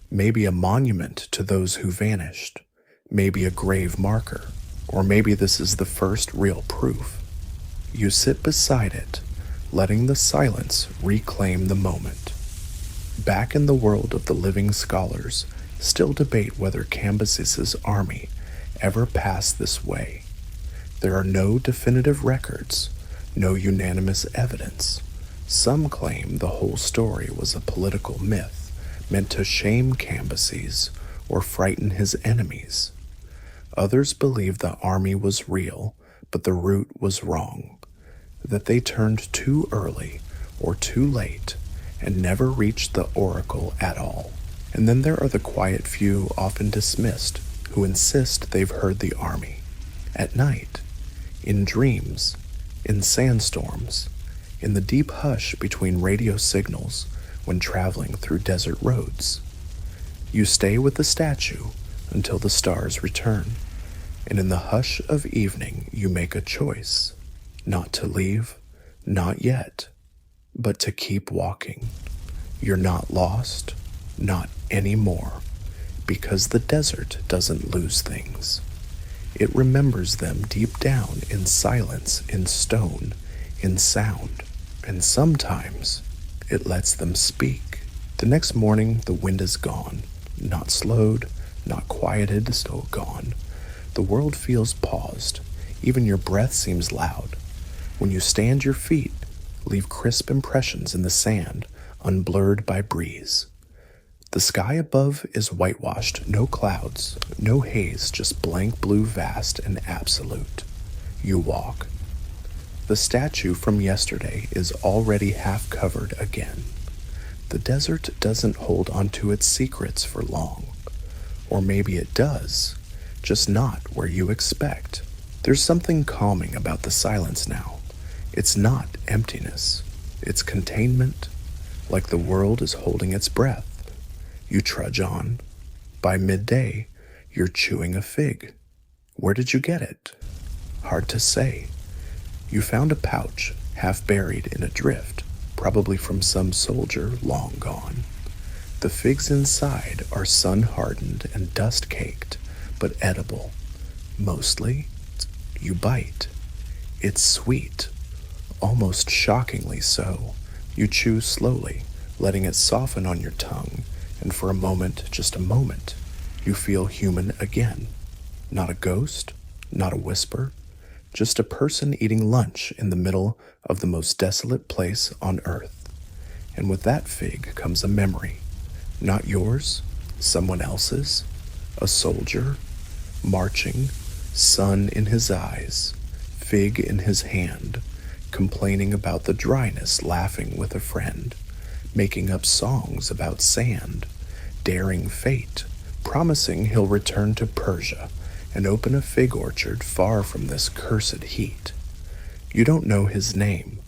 Maybe a monument to those who vanished, maybe a grave marker, or maybe this is the first real proof. You sit beside it, letting the silence reclaim the moment. Back in the world of the living, scholars still debate whether Cambyses' army ever passed this way. There are no definitive records, no unanimous evidence. Some claim the whole story was a political myth meant to shame Cambyses or frighten his enemies. Others believe the army was real, but the route was wrong, that they turned too early or too late and never reached the oracle at all. And then there are the quiet few, often dismissed, who insist they've heard the army. At night, in dreams, in sandstorms, in the deep hush between radio signals when traveling through desert roads. You stay with the statue until the stars return, and in the hush of evening you make a choice, not to leave, not yet, but to keep walking. You're not lost, not anymore, because the desert doesn't lose things. It remembers them deep down in silence, in stone, in sound, and sometimes it lets them speak. The next morning, the wind is gone, not slowed, not quieted, still gone. The world feels paused. Even your breath seems loud. When you stand, your feet leave crisp impressions in the sand, unblurred by breeze. The sky above is whitewashed, no clouds, no haze, just blank blue, vast and absolute. You walk. The statue from yesterday is already half covered again. The desert doesn't hold onto its secrets for long. Or maybe it does, just not where you expect. There's something calming about the silence now. It's not emptiness, it's containment, like the world is holding its breath. You trudge on. By midday, you're chewing a fig. Where did you get it? Hard to say. You found a pouch, half buried in a drift, probably from some soldier long gone. The figs inside are sun-hardened and dust-caked, but edible. Mostly, you bite. It's sweet, almost shockingly so. You chew slowly, letting it soften on your tongue, and for a moment, just a moment, you feel human again. Not a ghost, not a whisper, just a person eating lunch in the middle of the most desolate place on earth. And with that fig comes a memory. Not yours, someone else's. A soldier, marching, sun in his eyes, fig in his hand, complaining about the dryness, laughing with a friend, making up songs about sand, daring fate, promising he'll return to Persia and open a fig orchard far from this cursed heat. You don't know his name,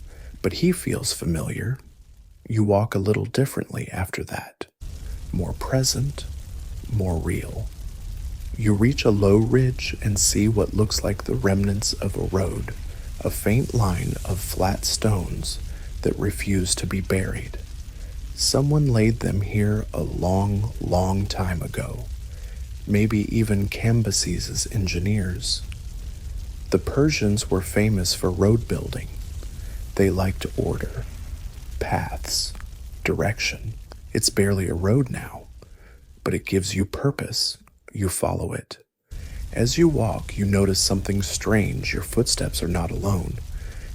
but he feels familiar. You walk a little differently after that, more present, more real. You reach a low ridge and see what looks like the remnants of a road, a faint line of flat stones that refuse to be buried. Someone laid them here a long, long time ago. Maybe even Cambyses' engineers. The Persians were famous for road building. They liked order, paths, direction. It's barely a road now, but it gives you purpose. You follow it. As you walk, you notice something strange. Your footsteps are not alone.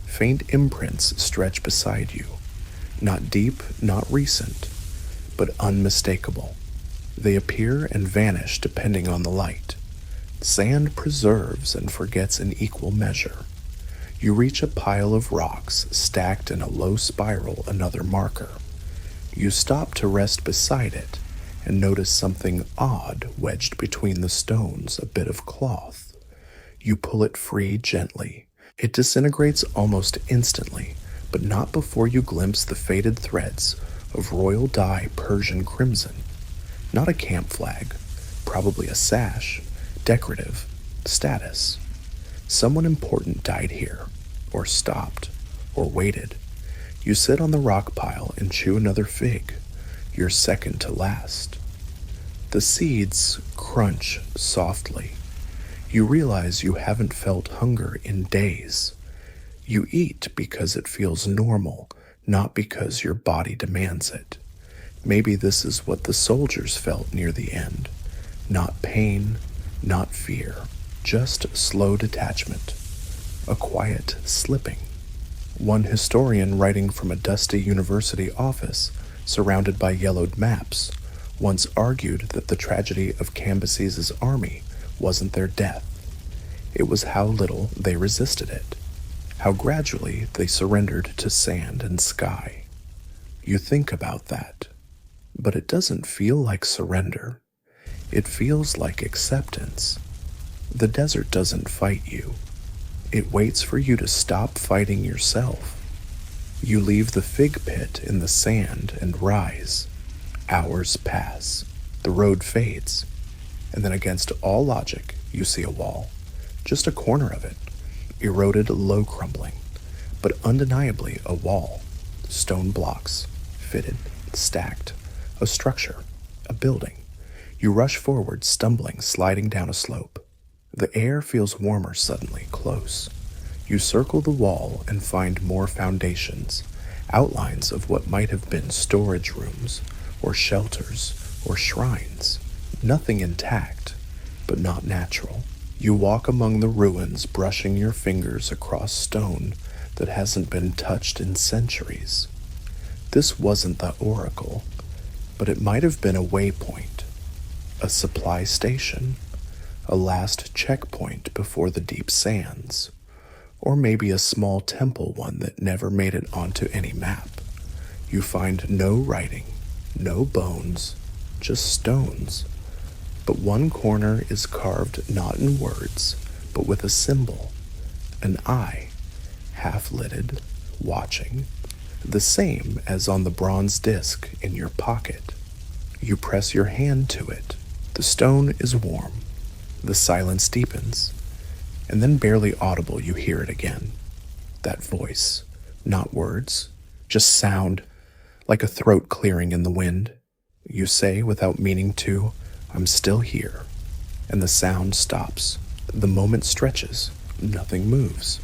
Faint imprints stretch beside you. Not deep, not recent, but unmistakable. They appear and vanish depending on the light. Sand preserves and forgets in equal measure. You reach a pile of rocks stacked in a low spiral, another marker. You stop to rest beside it and notice something odd wedged between the stones, a bit of cloth. You pull it free gently. It disintegrates almost instantly, but not before you glimpse the faded threads of royal dye Persian crimson. Not a camp flag, probably a sash, decorative, status. Someone important died here, or stopped, or waited. You sit on the rock pile and chew another fig. You're second to last. The seeds crunch softly. You realize you haven't felt hunger in days. You eat because it feels normal, not because your body demands it. Maybe this is what the soldiers felt near the end. Not pain, not fear, just slow detachment. A quiet slipping. One historian writing from a dusty university office, surrounded by yellowed maps, once argued that the tragedy of Cambyses' army wasn't their death. It was how little they resisted it, how gradually they surrendered to sand and sky. You think about that, but it doesn't feel like surrender. It feels like acceptance. The desert doesn't fight you. It waits for you to stop fighting yourself. You leave the fig pit in the sand and rise. Hours pass. The road fades. And then against all logic, you see a wall. Just a corner of it. Eroded, low crumbling. But undeniably a wall. Stone blocks. Fitted. Stacked. A structure. A building. You rush forward, stumbling, sliding down a slope. The air feels warmer suddenly, close. You circle the wall and find more foundations, outlines of what might have been storage rooms, or shelters, or shrines. Nothing intact, but not natural. You walk among the ruins, brushing your fingers across stone that hasn't been touched in centuries. This wasn't the oracle, but it might have been a waypoint, a supply station, a last checkpoint before the deep sands, Or maybe a small temple one that never made it onto any map. You find no writing, no bones, just stones. But one corner is carved not in words, but with a symbol, an eye, half-lidded, watching, the same as on the bronze disc in your pocket. You press your hand to it. The stone is warm. The silence deepens. And then barely audible you hear it again. That voice, not words, just sound, like a throat clearing in the wind. You say without meaning to, "I'm still here." And the sound stops. The moment stretches. Nothing moves.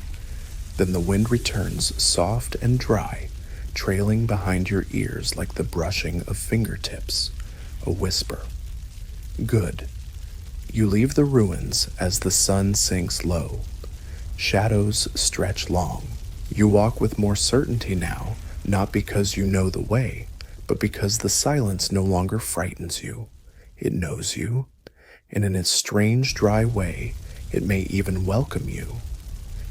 Then the wind returns soft and dry, trailing behind your ears like the brushing of fingertips. A whisper. Good. You leave the ruins as the sun sinks low. Shadows stretch long. You walk with more certainty now, not because you know the way, but because the silence no longer frightens you. It knows you, and in its strange, dry way, it may even welcome you.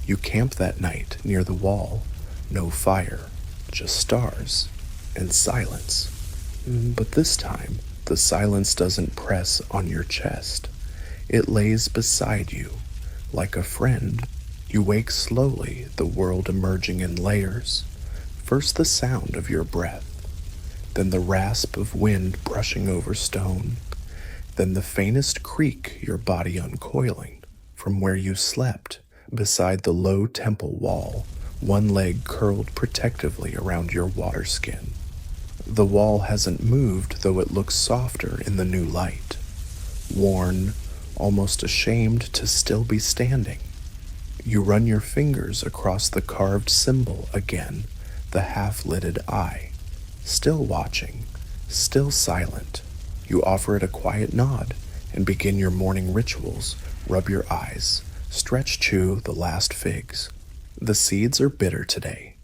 You camp that night near the wall. No fire, just stars and silence. But this time, the silence doesn't press on your chest. It lays beside you, like a friend. You wake slowly, the world emerging in layers. First the sound of your breath, then the rasp of wind brushing over stone, then the faintest creak your body uncoiling from where you slept beside the low temple wall, one leg curled protectively around your water skin. The wall hasn't moved, though it looks softer in the new light. Worn, almost ashamed to still be standing. You run your fingers across the carved symbol again, the half-lidded eye. Still watching, still silent. You offer it a quiet nod and begin your morning rituals. Rub your eyes, chew the last figs. The seeds are bitter today.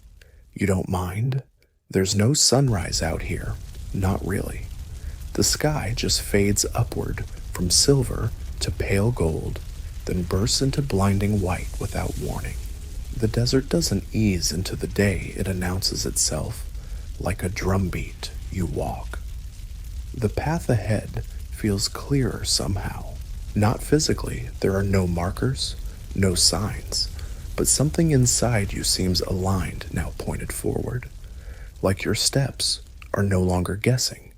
You don't mind? There's no sunrise out here, not really. The sky just fades upward from silver to pale gold, then bursts into blinding white without warning. The desert doesn't ease into the day, it announces itself. Like a drumbeat, you walk. The path ahead feels clearer somehow. Not physically, there are no markers, no signs, but something inside you seems aligned, now pointed forward. Like your steps are no longer guessing.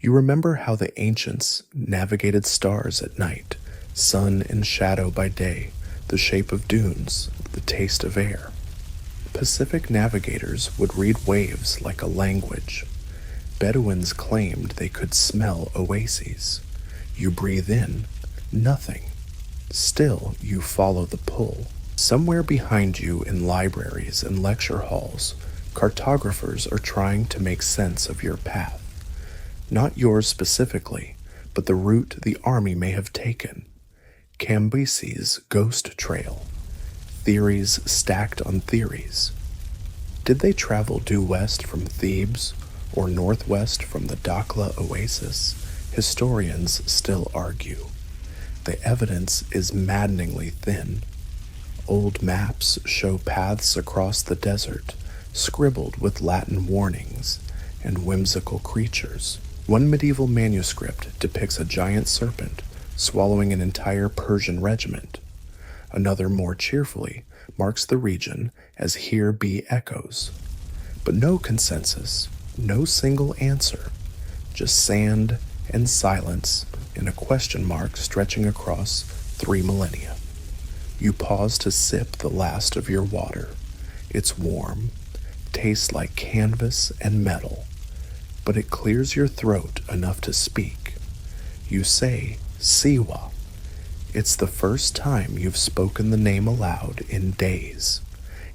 You remember how the ancients navigated stars at night, sun and shadow by day, the shape of dunes, the taste of air. Pacific navigators would read waves like a language. Bedouins claimed they could smell oases. You breathe in, nothing. Still, you follow the pull. Somewhere behind you in libraries and lecture halls, cartographers are trying to make sense of your path. Not yours specifically, but the route the army may have taken. Cambyses' ghost trail. Theories stacked on theories. Did they travel due west from Thebes or northwest from the Dakhla oasis? Historians still argue. The evidence is maddeningly thin. Old maps show paths across the desert, scribbled with Latin warnings and whimsical creatures. One medieval manuscript depicts a giant serpent swallowing an entire Persian regiment. Another, more cheerfully, marks the region as "here be echoes." But no consensus, no single answer, just sand and silence and a question mark stretching across 3 millennia. You pause to sip the last of your water. It's warm, tastes like canvas and metal, but it clears your throat enough to speak. You say, "Siwa." It's the first time you've spoken the name aloud in days.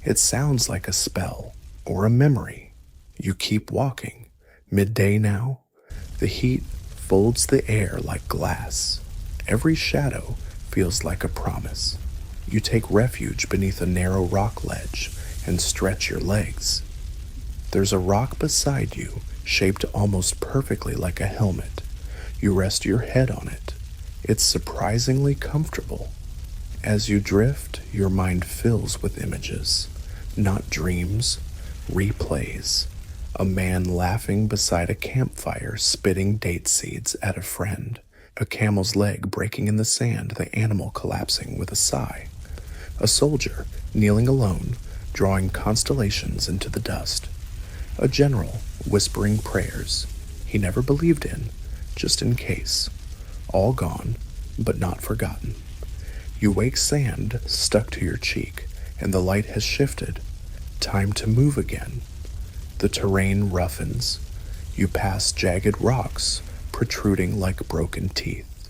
It sounds like a spell or a memory. You keep walking. Midday now. The heat folds the air like glass. Every shadow feels like a promise. You take refuge beneath a narrow rock ledge and stretch your legs. There's a rock beside you, shaped almost perfectly like a helmet. You rest your head on it. It's surprisingly comfortable. As you drift, your mind fills with images, not dreams, replays. A man laughing beside a campfire, spitting date seeds at a friend. A camel's leg breaking in the sand, the animal collapsing with a sigh. A soldier kneeling alone, drawing constellations into the dust. A general whispering prayers he never believed in, just in case. All gone, but not forgotten. You wake sand stuck to your cheek, and the light has shifted. Time to move again. The terrain roughens. You pass jagged rocks protruding like broken teeth.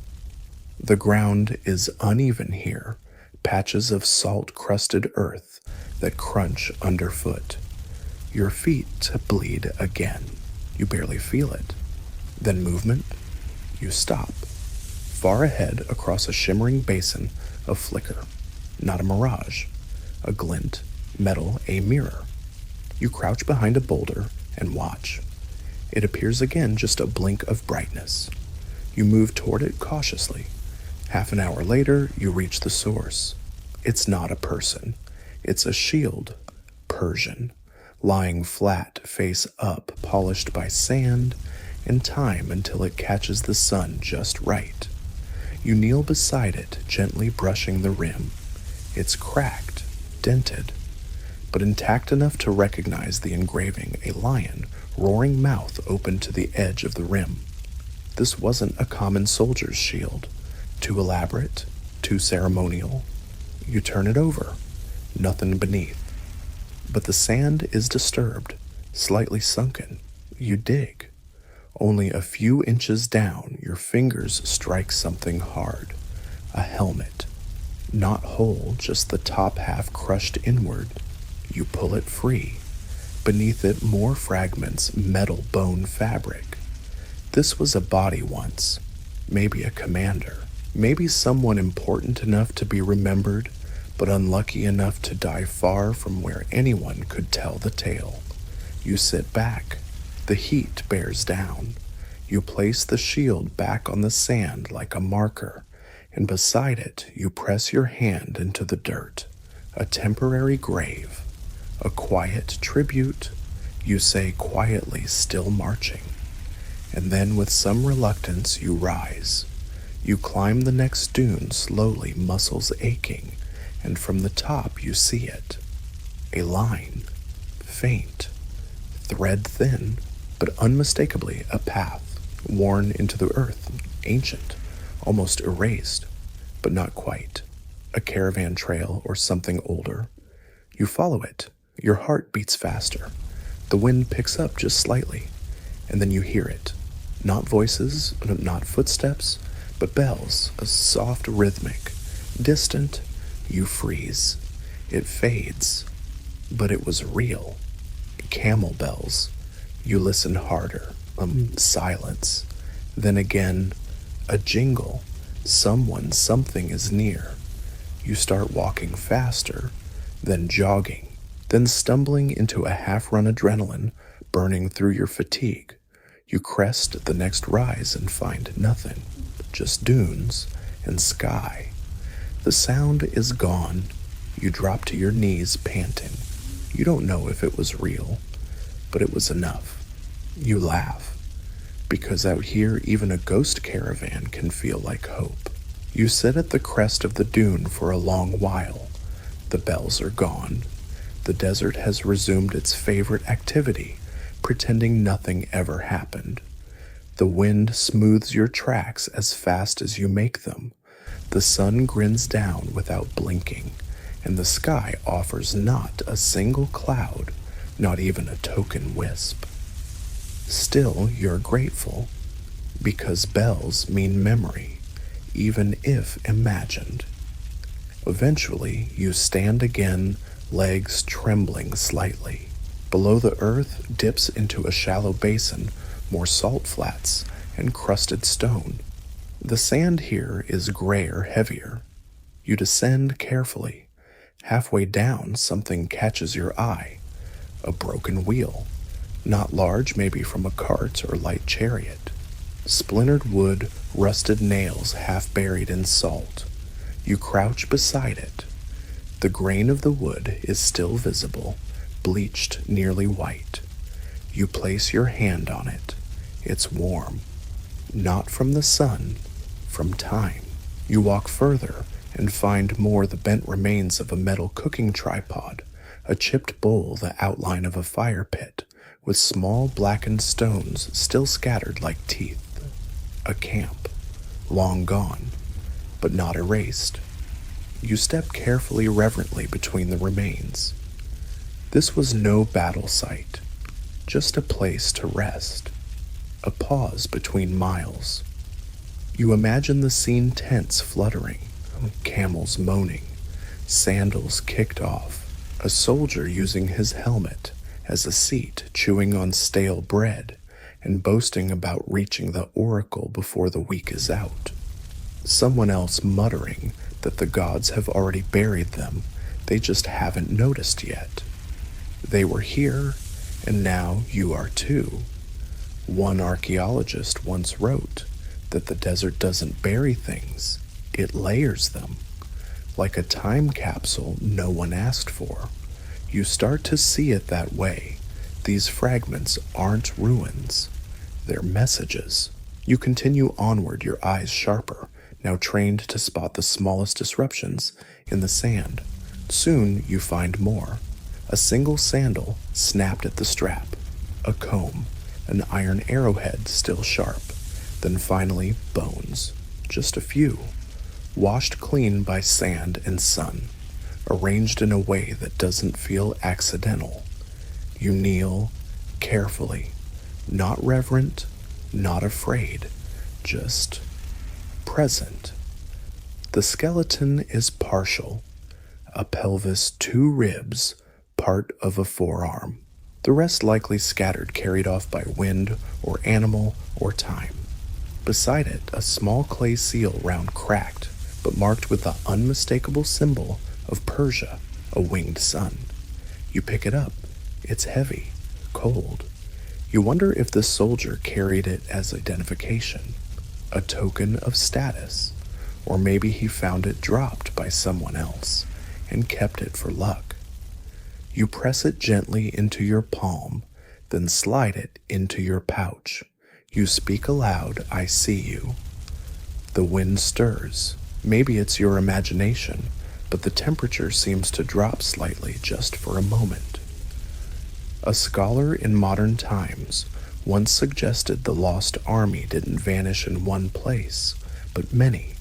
The ground is uneven here, patches of salt-crusted earth that crunch underfoot. Your feet bleed again. You barely feel it. Then movement. You stop. Far ahead, across a shimmering basin, a flicker. Not a mirage. A glint. Metal, a mirror. You crouch behind a boulder and watch. It appears again, just a blink of brightness. You move toward it cautiously. Half an hour later, you reach the source. It's not a person. It's a shield, Persian, lying flat, face up, polished by sand and time until it catches the sun just right. You kneel beside it, gently brushing the rim. It's cracked, dented, but intact enough to recognize the engraving, a lion, roaring mouth open to the edge of the rim. This wasn't a common soldier's shield. Too elaborate, too ceremonial. You turn it over. Nothing beneath. But the sand is disturbed, slightly sunken. You dig. Only a few inches down, your fingers strike something hard. A helmet. Not whole, just the top half crushed inward. You pull it free. Beneath it, more fragments, metal bone fabric. This was a body once. Maybe a commander. Maybe someone important enough to be remembered, but unlucky enough to die far from where anyone could tell the tale. You sit back. The heat bears down. You place the shield back on the sand like a marker, and beside it you press your hand into the dirt. A temporary grave. A quiet tribute, you say quietly, still marching. And then with some reluctance you rise. You climb the next dune slowly, muscles aching, and from the top you see it. A line, faint, thread thin, but unmistakably a path, worn into the earth, ancient, almost erased, but not quite. A caravan trail or something older. You follow it. Your heart beats faster. The wind picks up just slightly, and then you hear it. Not voices, not footsteps, but bells, a soft rhythmic. Distant, you freeze. It fades, but it was real. Camel bells. You listen harder. Silence. Then again, a jingle. Someone, something is near. You start walking faster, then jogging. Then stumbling into a half-run adrenaline, burning through your fatigue. You crest the next rise and find nothing, just dunes and sky. The sound is gone. You drop to your knees, panting. You don't know if it was real, but it was enough. You laugh, because out here even a ghost caravan can feel like hope. You sit at the crest of the dune for a long while. The bells are gone. The desert has resumed its favorite activity, pretending nothing ever happened. The wind smooths your tracks as fast as you make them. The sun grins down without blinking, and the sky offers not a single cloud, not even a token wisp. Still, you're grateful, because bells mean memory, even if imagined. Eventually, you stand again, legs trembling slightly. Below the earth dips into a shallow basin, more salt flats and crusted stone. The sand here is grayer, heavier. You descend carefully. Halfway down, something catches your eye. A broken wheel. Not large, maybe from a cart or light chariot. Splintered wood, rusted nails half buried in salt. You crouch beside it. The grain of the wood is still visible, bleached nearly white. You place your hand on it. It's warm. Not from the sun, from time. You walk further and find more the bent remains of a metal cooking tripod, a chipped bowl the outline of a fire pit, with small blackened stones still scattered like teeth. A camp, long gone, but not erased. You step carefully, reverently between the remains. This was no battle site, just a place to rest, a pause between miles. You imagine the scene tents fluttering, camels moaning, sandals kicked off, a soldier using his helmet as a seat, chewing on stale bread and boasting about reaching the oracle before the week is out. Someone else muttering that the gods have already buried them, they just haven't noticed yet. They were here, and now you are too. One archaeologist once wrote that the desert doesn't bury things, it layers them. Like a time capsule no one asked for. You start to see it that way. These fragments aren't ruins, they're messages. You continue onward, your eyes sharper, now trained to spot the smallest disruptions in the sand. Soon you find more. A single sandal snapped at the strap, a comb, an iron arrowhead still sharp, then finally bones, just a few, washed clean by sand and sun, arranged in a way that doesn't feel accidental. You kneel carefully, not reverent, not afraid, just present. The skeleton is partial, a pelvis, 2 ribs, part of a forearm. The rest likely scattered, carried off by wind or animal or time. Beside it, a small clay seal round cracked, but marked with the unmistakable symbol of Persia, a winged sun. You pick it up. It's heavy, cold. You wonder if the soldier carried it as identification, a token of status, or maybe he found it dropped by someone else and kept it for luck. You press it gently into your palm, then slide it into your pouch. You speak aloud, I see you. The wind stirs. Maybe it's your imagination, but the temperature seems to drop slightly just for a moment. A scholar in modern times once suggested the lost army didn't vanish in one place, but many.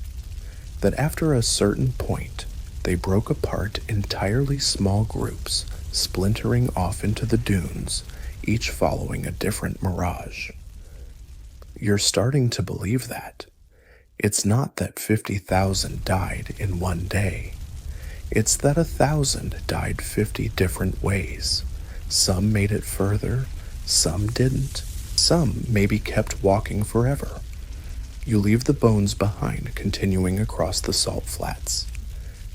That after a certain point, they broke apart entirely small groups, splintering off into the dunes, each following a different mirage. You're starting to believe that. It's not that 50,000 died in one day. It's that 1,000 died 50 different ways. Some made it further, some didn't. Some maybe kept walking forever. You leave the bones behind, continuing across the salt flats.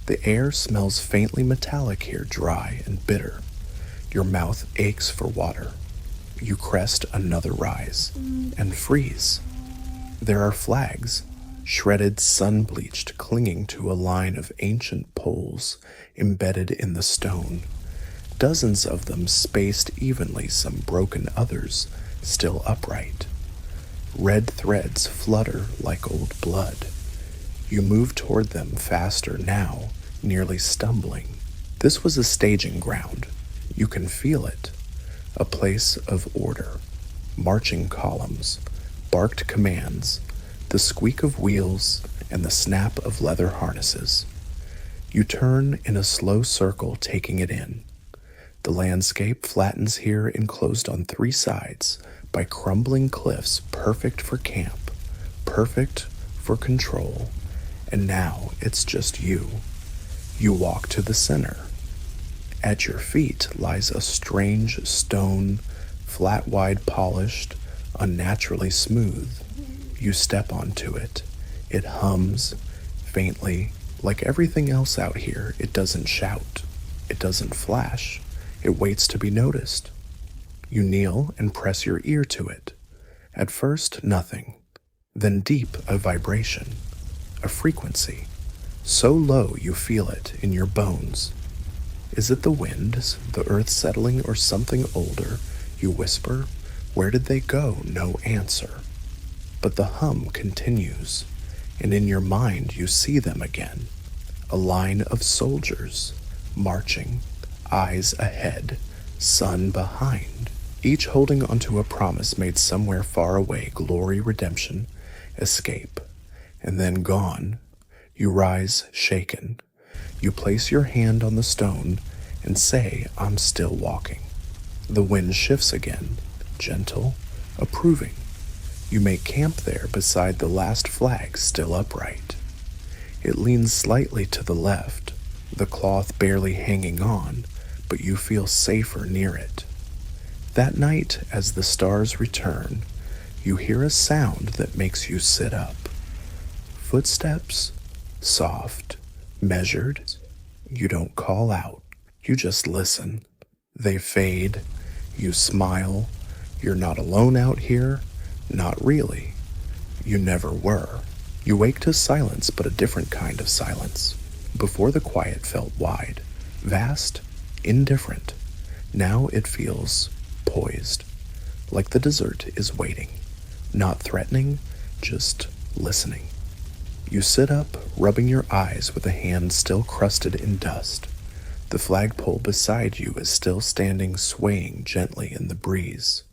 The air smells faintly metallic here, dry and bitter. Your mouth aches for water. You crest another rise and freeze. There are flags, shredded, sun-bleached, clinging to a line of ancient poles embedded in the stone. Dozens of them spaced evenly, some broken, others still upright. Red threads flutter like old blood. You move toward them faster now, nearly stumbling. This was a staging ground. You can feel it. A place of order. Marching columns, barked commands, the squeak of wheels, and the snap of leather harnesses. You turn in a slow circle, taking it in. The landscape flattens here, enclosed on 3 sides by crumbling cliffs, perfect for camp, perfect for control. And now it's just you. You walk to the center. At your feet lies a strange stone, flat, wide, polished, unnaturally smooth. You step onto it. It hums, faintly. Like everything else out here, it doesn't shout. It doesn't flash. It waits to be noticed. You kneel and press your ear to it. At first, nothing. Then deep, a vibration. A frequency. so low you feel it in your bones. Is it the wind, the earth settling, or something older? You whisper. Where did they go? No answer. But the hum continues, and in your mind you see them again. A line of soldiers, marching, eyes ahead, sun behind, each holding onto a promise made somewhere far away: glory, redemption, escape. And then gone. You rise shaken. You place your hand on the stone and say, I'm still walking. The wind shifts again, gentle, approving. You make camp there beside the last flag still upright. It leans slightly to the left, the cloth barely hanging on, but you feel safer near it. That night, as the stars return, you hear a sound that makes you sit up. Footsteps, soft, measured. You don't call out, you just listen. They fade, you smile. You're not alone out here, not really. You never were. You wake to silence, but a different kind of silence. Before the quiet felt wide, vast, indifferent. Now it feels poised, like the desert is waiting, not threatening, just listening. You sit up, rubbing your eyes with a hand still crusted in dust. The flagpole beside you is still standing, swaying gently in the breeze.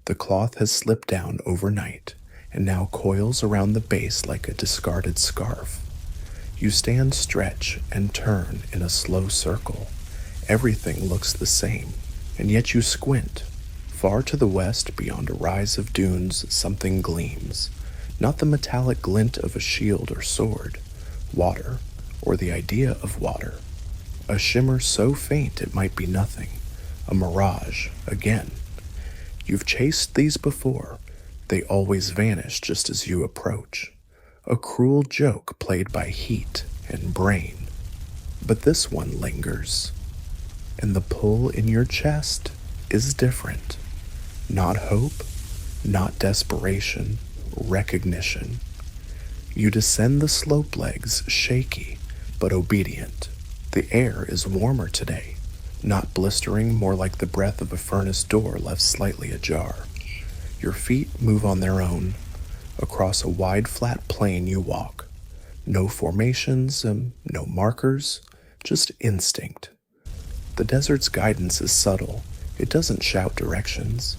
The cloth has slipped down overnight and now coils around the base like a discarded scarf. You stand, stretch, and turn in a slow circle. Everything looks the same, and yet you squint. Far to the west, beyond a rise of dunes, something gleams. Not the metallic glint of a shield or sword. Water, or the idea of water. A shimmer so faint it might be nothing. A mirage, again. You've chased these before. They always vanish just as you approach. A cruel joke played by heat and brain. But this one lingers. And the pull in your chest is different. Not hope, not desperation, recognition. You descend the slope legs, shaky but obedient. The air is warmer today, not blistering, more like the breath of a furnace door left slightly ajar. Your feet move on their own. Across a wide flat plain you walk. No formations, no markers, just instinct. The desert's guidance is subtle. It doesn't shout directions.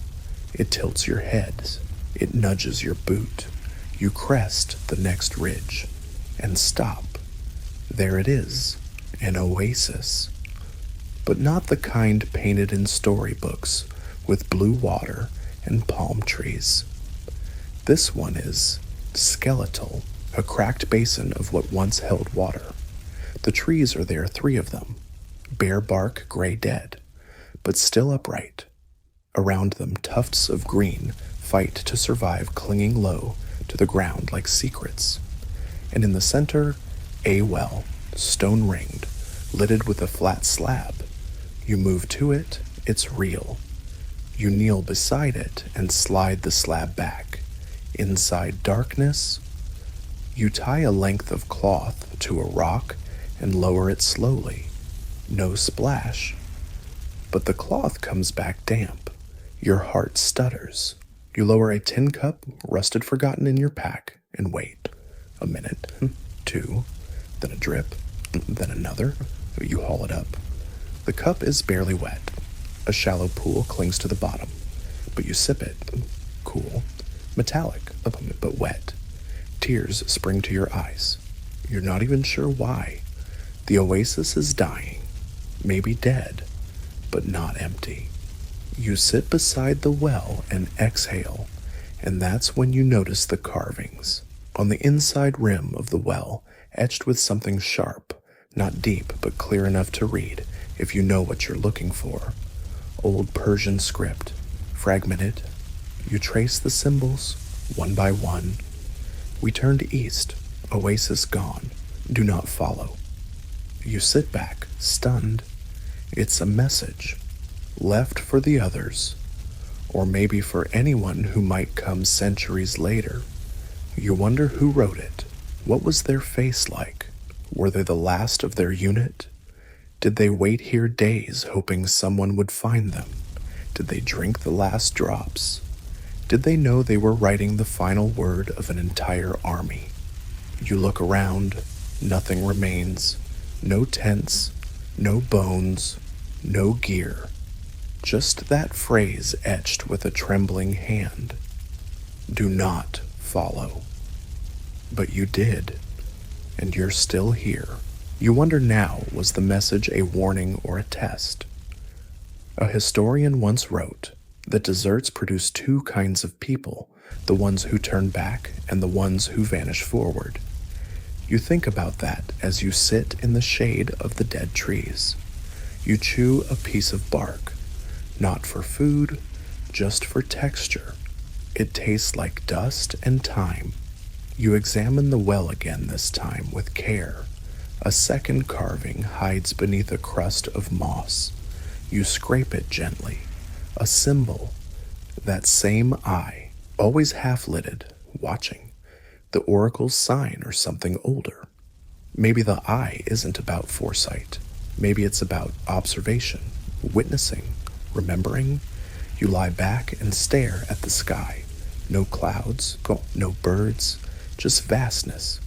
It tilts your head. It nudges your boot. You crest the next ridge and stop. There it is, an oasis. But not the kind painted in storybooks with blue water and palm trees. This one is skeletal, a cracked basin of what once held water. The trees are there, 3 of them, bare bark, gray dead, but still upright. Around them, tufts of green fight to survive, clinging low to the ground like secrets. And in the center, a well, stone-ringed, lidded with a flat slab. You move to it, it's real. You kneel beside it and slide the slab back. Inside darkness, you tie a length of cloth to a rock and lower it slowly. No splash. But the cloth comes back damp. Your heart stutters. You lower a tin cup, rusted forgotten in your pack, and wait. A minute, 2, then a drip, then another. You haul it up. The cup is barely wet. A shallow pool clings to the bottom, but you sip it. Cool, metallic, but wet. Tears spring to your eyes. You're not even sure why. The oasis is dying, maybe dead, but not empty. You sit beside the well and exhale, and that's when you notice the carvings. On the inside rim of the well, etched with something sharp, not deep but clear enough to read if you know what you're looking for. Old Persian script, fragmented. You trace the symbols, one by one. We turned east, oasis gone, do not follow. You sit back, stunned. It's a message, left for the others, or maybe for anyone who might come centuries later. You wonder who wrote it. What was their face like? Were they the last of their unit? Did they wait here days hoping someone would find them? Did they drink the last drops? Did they know they were writing the final word of an entire army? You look around, nothing remains. No tents, no bones, no gear. Just that phrase etched with a trembling hand. Do not follow. But you did, and you're still here. You wonder now, was the message a warning or a test? A historian once wrote that deserts produce two kinds of people, the ones who turn back and the ones who vanish forward. You think about that as you sit in the shade of the dead trees. You chew a piece of bark, not for food, just for texture. It tastes like dust and time. You examine the well again this time with care. A second carving hides beneath a crust of moss. You scrape it gently. A symbol. That same eye, always half-lidded, watching. The oracle's sign or something older. Maybe the eye isn't about foresight. Maybe it's about observation, witnessing, remembering. You lie back and stare at the sky. No clouds, no birds, just vastness.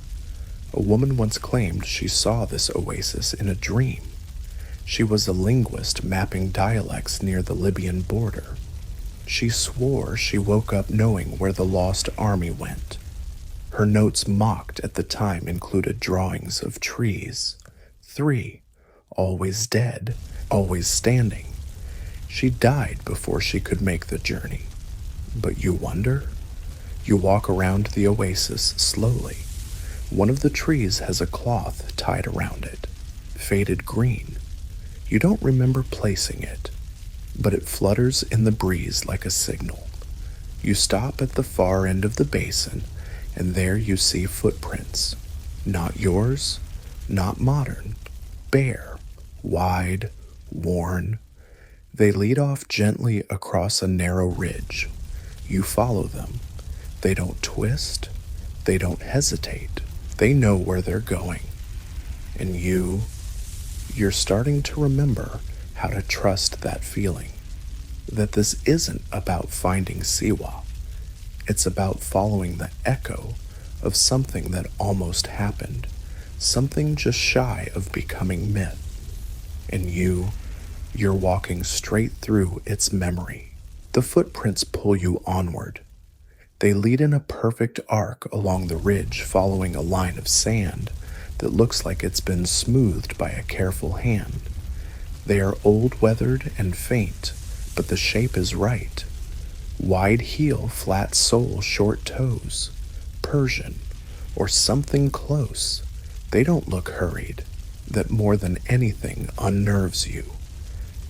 A woman once claimed she saw this oasis in a dream. She was a linguist mapping dialects near the Libyan border. She swore she woke up knowing where the lost army went. Her notes mocked at the time included drawings of trees. 3, always dead, always standing. She died before she could make the journey. But you wonder? You walk around the oasis slowly. One of the trees has a cloth tied around it, faded green. You don't remember placing it, but it flutters in the breeze like a signal. You stop at the far end of the basin, and there you see footprints. Not yours, not modern, bare, wide, worn. They lead off gently across a narrow ridge. You follow them. They don't twist. They don't hesitate. They know where they're going. And you're starting to remember how to trust that feeling. That this isn't about finding Siwa. It's about following the echo of something that almost happened. Something just shy of becoming myth. And you're walking straight through its memory. The footprints pull you onward. They lead in a perfect arc along the ridge, following a line of sand that looks like it's been smoothed by a careful hand. They are old, weathered, and faint, but the shape is right. Wide heel, flat sole, short toes. Persian, or something close. They don't look hurried. That more than anything unnerves you.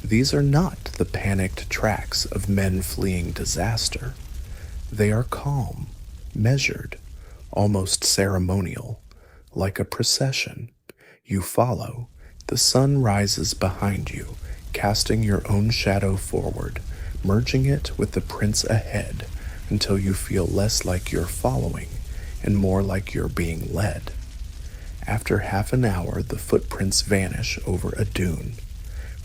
These are not the panicked tracks of men fleeing disaster. They are calm, measured, almost ceremonial, like a procession. You follow. The sun rises behind you, casting your own shadow forward, merging it with the prints ahead until you feel less like you're following and more like you're being led. After half an hour, the footprints vanish over a dune.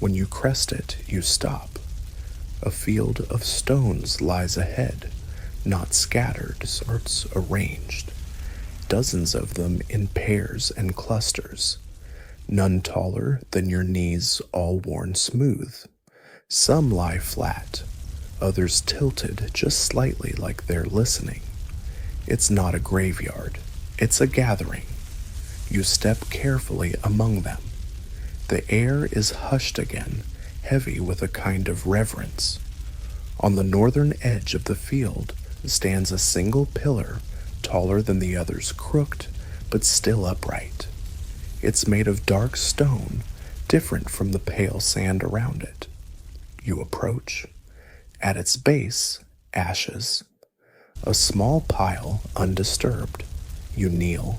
When you crest it, you stop. A field of stones lies ahead, not scattered, sorts arranged. Dozens of them in pairs and clusters. None taller than your knees, all worn smooth. Some lie flat, others tilted just slightly like they're listening. It's not a graveyard, it's a gathering. You step carefully among them. The air is hushed again, heavy with a kind of reverence. On the northern edge of the field stands a single pillar, taller than the others, crooked, but still upright. It's made of dark stone, different from the pale sand around it. You approach. At its base, ashes. A small pile, undisturbed. You kneel.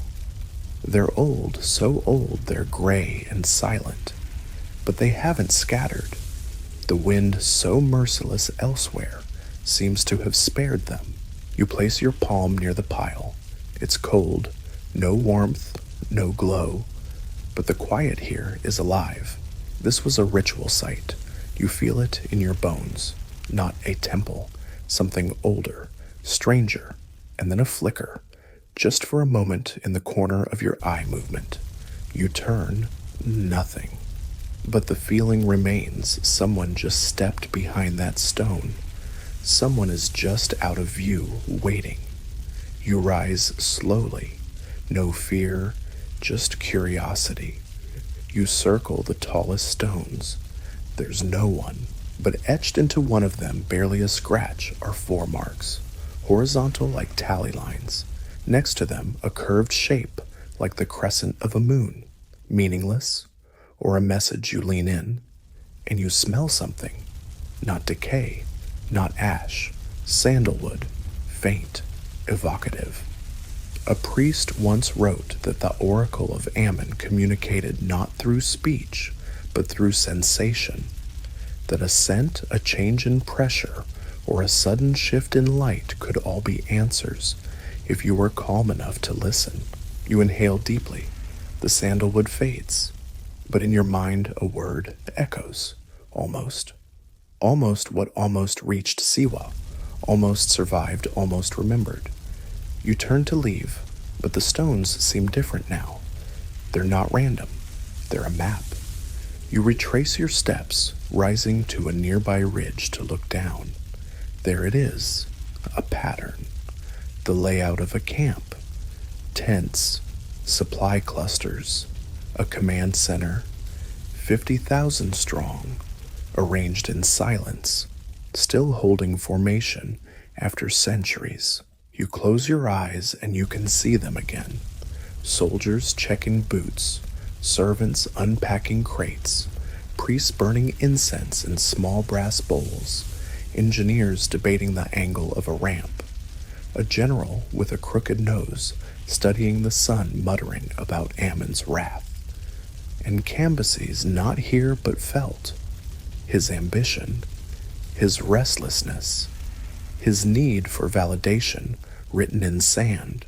They're old, so old they're gray and silent. But they haven't scattered. The wind, so merciless elsewhere, seems to have spared them. You place your palm near the pile. It's cold, no warmth, no glow, But the quiet here is alive. This was a ritual site. You feel it in your bones. Not a temple. Something older, stranger, and then a flicker. Just for a moment in the corner of your eye movement. You turn, nothing. But the feeling remains. Someone just stepped behind that stone. Someone is just out of view, waiting. You rise slowly. No fear, just curiosity. You circle the tallest stones. There's no one, but etched into one of them, barely a scratch, are 4 marks, horizontal like tally lines. Next to them, a curved shape like the crescent of a moon, meaningless, or a message. You lean in, and you smell something. Not decay, not ash, sandalwood, faint, evocative. A priest once wrote that the oracle of Ammon communicated not through speech, but through sensation. That a scent, a change in pressure, or a sudden shift in light could all be answers if you were calm enough to listen. You inhale deeply. The sandalwood fades, but in your mind a word echoes, almost. Almost what almost reached Siwa, almost survived, almost remembered. You turn to leave, but the stones seem different now. They're not random. They're a map. You retrace your steps, rising to a nearby ridge to look down. There it is, a pattern. The layout of a camp. Tents, supply clusters, a command center, 50,000 strong, arranged in silence, still holding formation after centuries. You close your eyes and you can see them again. Soldiers checking boots, servants unpacking crates, priests burning incense in small brass bowls, engineers debating the angle of a ramp, a general with a crooked nose studying the sun muttering about Ammon's wrath, and Cambyses not here but felt, his ambition, his restlessness, his need for validation written in sand.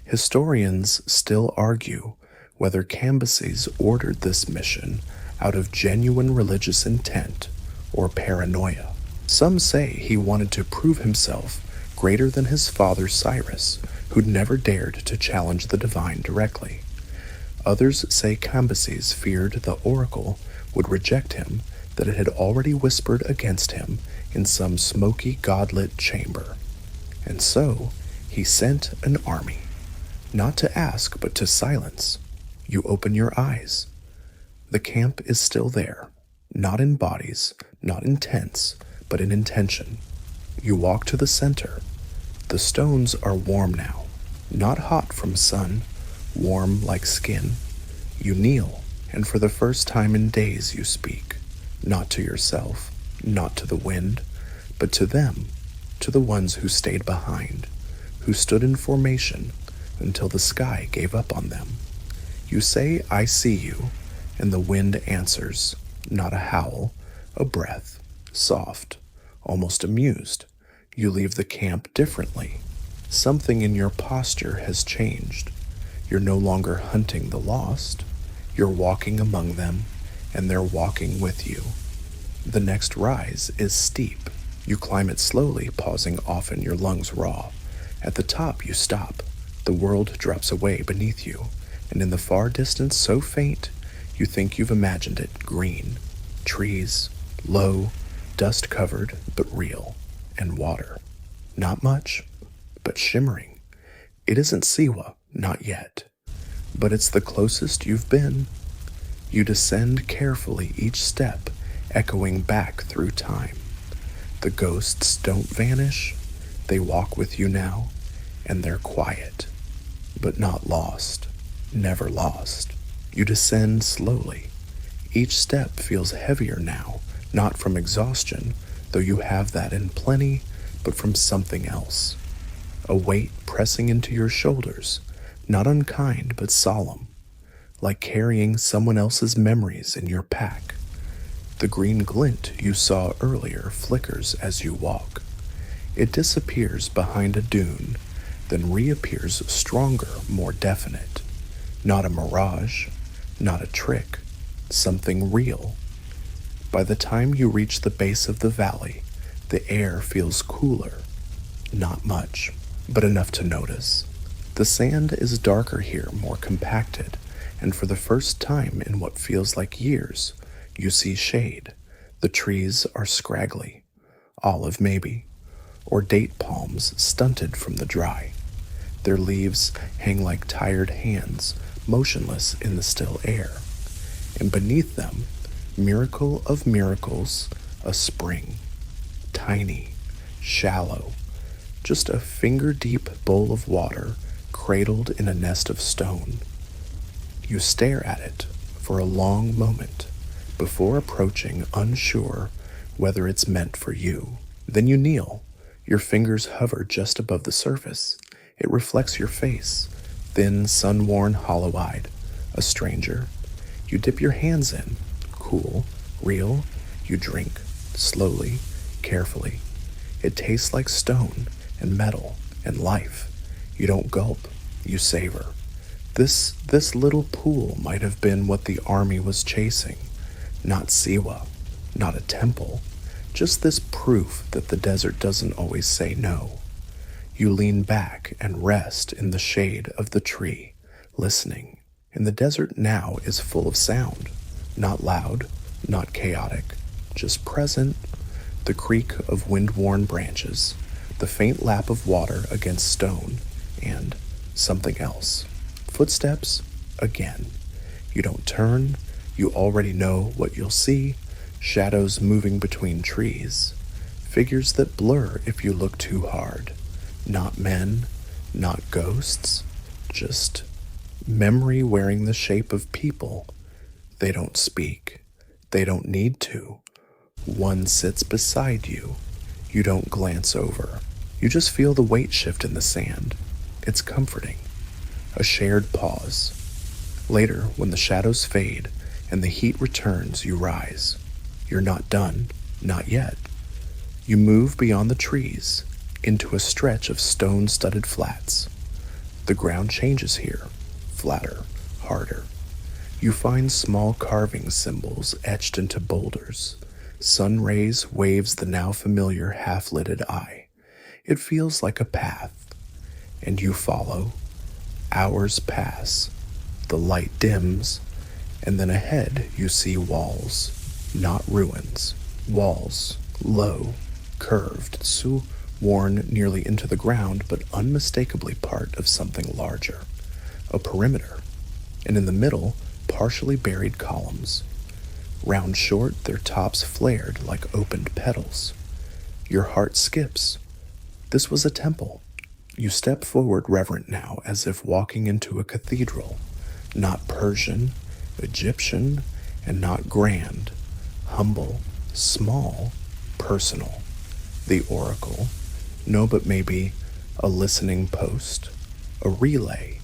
Historians still argue whether Cambyses ordered this mission out of genuine religious intent or paranoia. Some say he wanted to prove himself greater than his father Cyrus, who'd never dared to challenge the divine directly. Others say Cambyses feared the oracle would reject him, that it had already whispered against him in some smoky, godlit chamber. And so, he sent an army, not to ask, but to silence. You open your eyes. The camp is still there, not in bodies, not in tents, but in intention. You walk to the center. The stones are warm now, not hot from sun, warm like skin. You kneel, and for the first time in days you speak, not to yourself, not to the wind, but to them, to the ones who stayed behind, who stood in formation until the sky gave up on them. You say, "I see you," and the wind answers, not a howl, a breath, soft, almost amused. You leave the camp differently. Something in your posture has changed. You're no longer hunting the lost. You're walking among them, and they're walking with you. The next rise is steep. You climb it slowly, pausing often, your lungs raw. At the top, you stop. The world drops away beneath you, and in the far distance, so faint, you think you've imagined it green. Trees, low, dust-covered, but real, and water. Not much, but shimmering. It isn't Siwa, not yet, but it's the closest you've been. You descend carefully each step, echoing back through time. The ghosts don't vanish. They walk with you now, and they're quiet, but not lost, never lost. You descend slowly. Each step feels heavier now, not from exhaustion, though you have that in plenty, but from something else. A weight pressing into your shoulders, not unkind but solemn, like carrying someone else's memories in your pack. The green glint you saw earlier flickers as you walk. It disappears behind a dune, then reappears stronger, more definite. Not a mirage, not a trick, something real. By the time you reach the base of the valley, the air feels cooler. Not much, but enough to notice. The sand is darker here, more compacted, and for the first time in what feels like years, you see shade. The trees are scraggly, olive maybe, or date palms stunted from the dry. Their leaves hang like tired hands, motionless in the still air. And beneath them, miracle of miracles, a spring. Tiny, shallow, just a finger-deep bowl of water cradled in a nest of stone. You stare at it for a long moment before approaching, unsure whether it's meant for you. Then you kneel. Your fingers hover just above the surface. It reflects your face, thin, sun-worn, hollow-eyed, a stranger. You dip your hands in, cool, real. You drink, slowly, carefully. It tastes like stone and metal and life. You don't gulp, you savor. This little pool might have been what the army was chasing. Not Siwa, not a temple, just this proof that the desert doesn't always say no. You lean back and rest in the shade of the tree, listening. And the desert now is full of sound. Not loud, not chaotic, just present. The creak of wind-worn branches, the faint lap of water against stone, and something else. Footsteps, again. You don't turn, you already know what you'll see. Shadows moving between trees. Figures that blur if you look too hard. Not men, not ghosts, just memory wearing the shape of people. They don't speak. They don't need to. One sits beside you. You don't glance over. You just feel the weight shift in the sand. It's comforting. A shared pause. Later, when the shadows fade and the heat returns, you rise. You're not done. Not yet. You move beyond the trees into a stretch of stone-studded flats. The ground changes here, flatter, harder. You find small carving symbols etched into boulders. Sun rays waves the now familiar half-lidded eye. It feels like a path, and you follow. Hours pass. The light dims, and then ahead you see walls, not ruins. Walls, low, curved, so worn nearly into the ground, but unmistakably part of something larger. A perimeter. And in the middle, partially buried columns. Round short, their tops flared like opened petals. Your heart skips. This was a temple. You step forward reverent now, as if walking into a cathedral. Not Persian, Egyptian, and not grand. Humble, small, personal. The oracle. No, but maybe a listening post. A relay.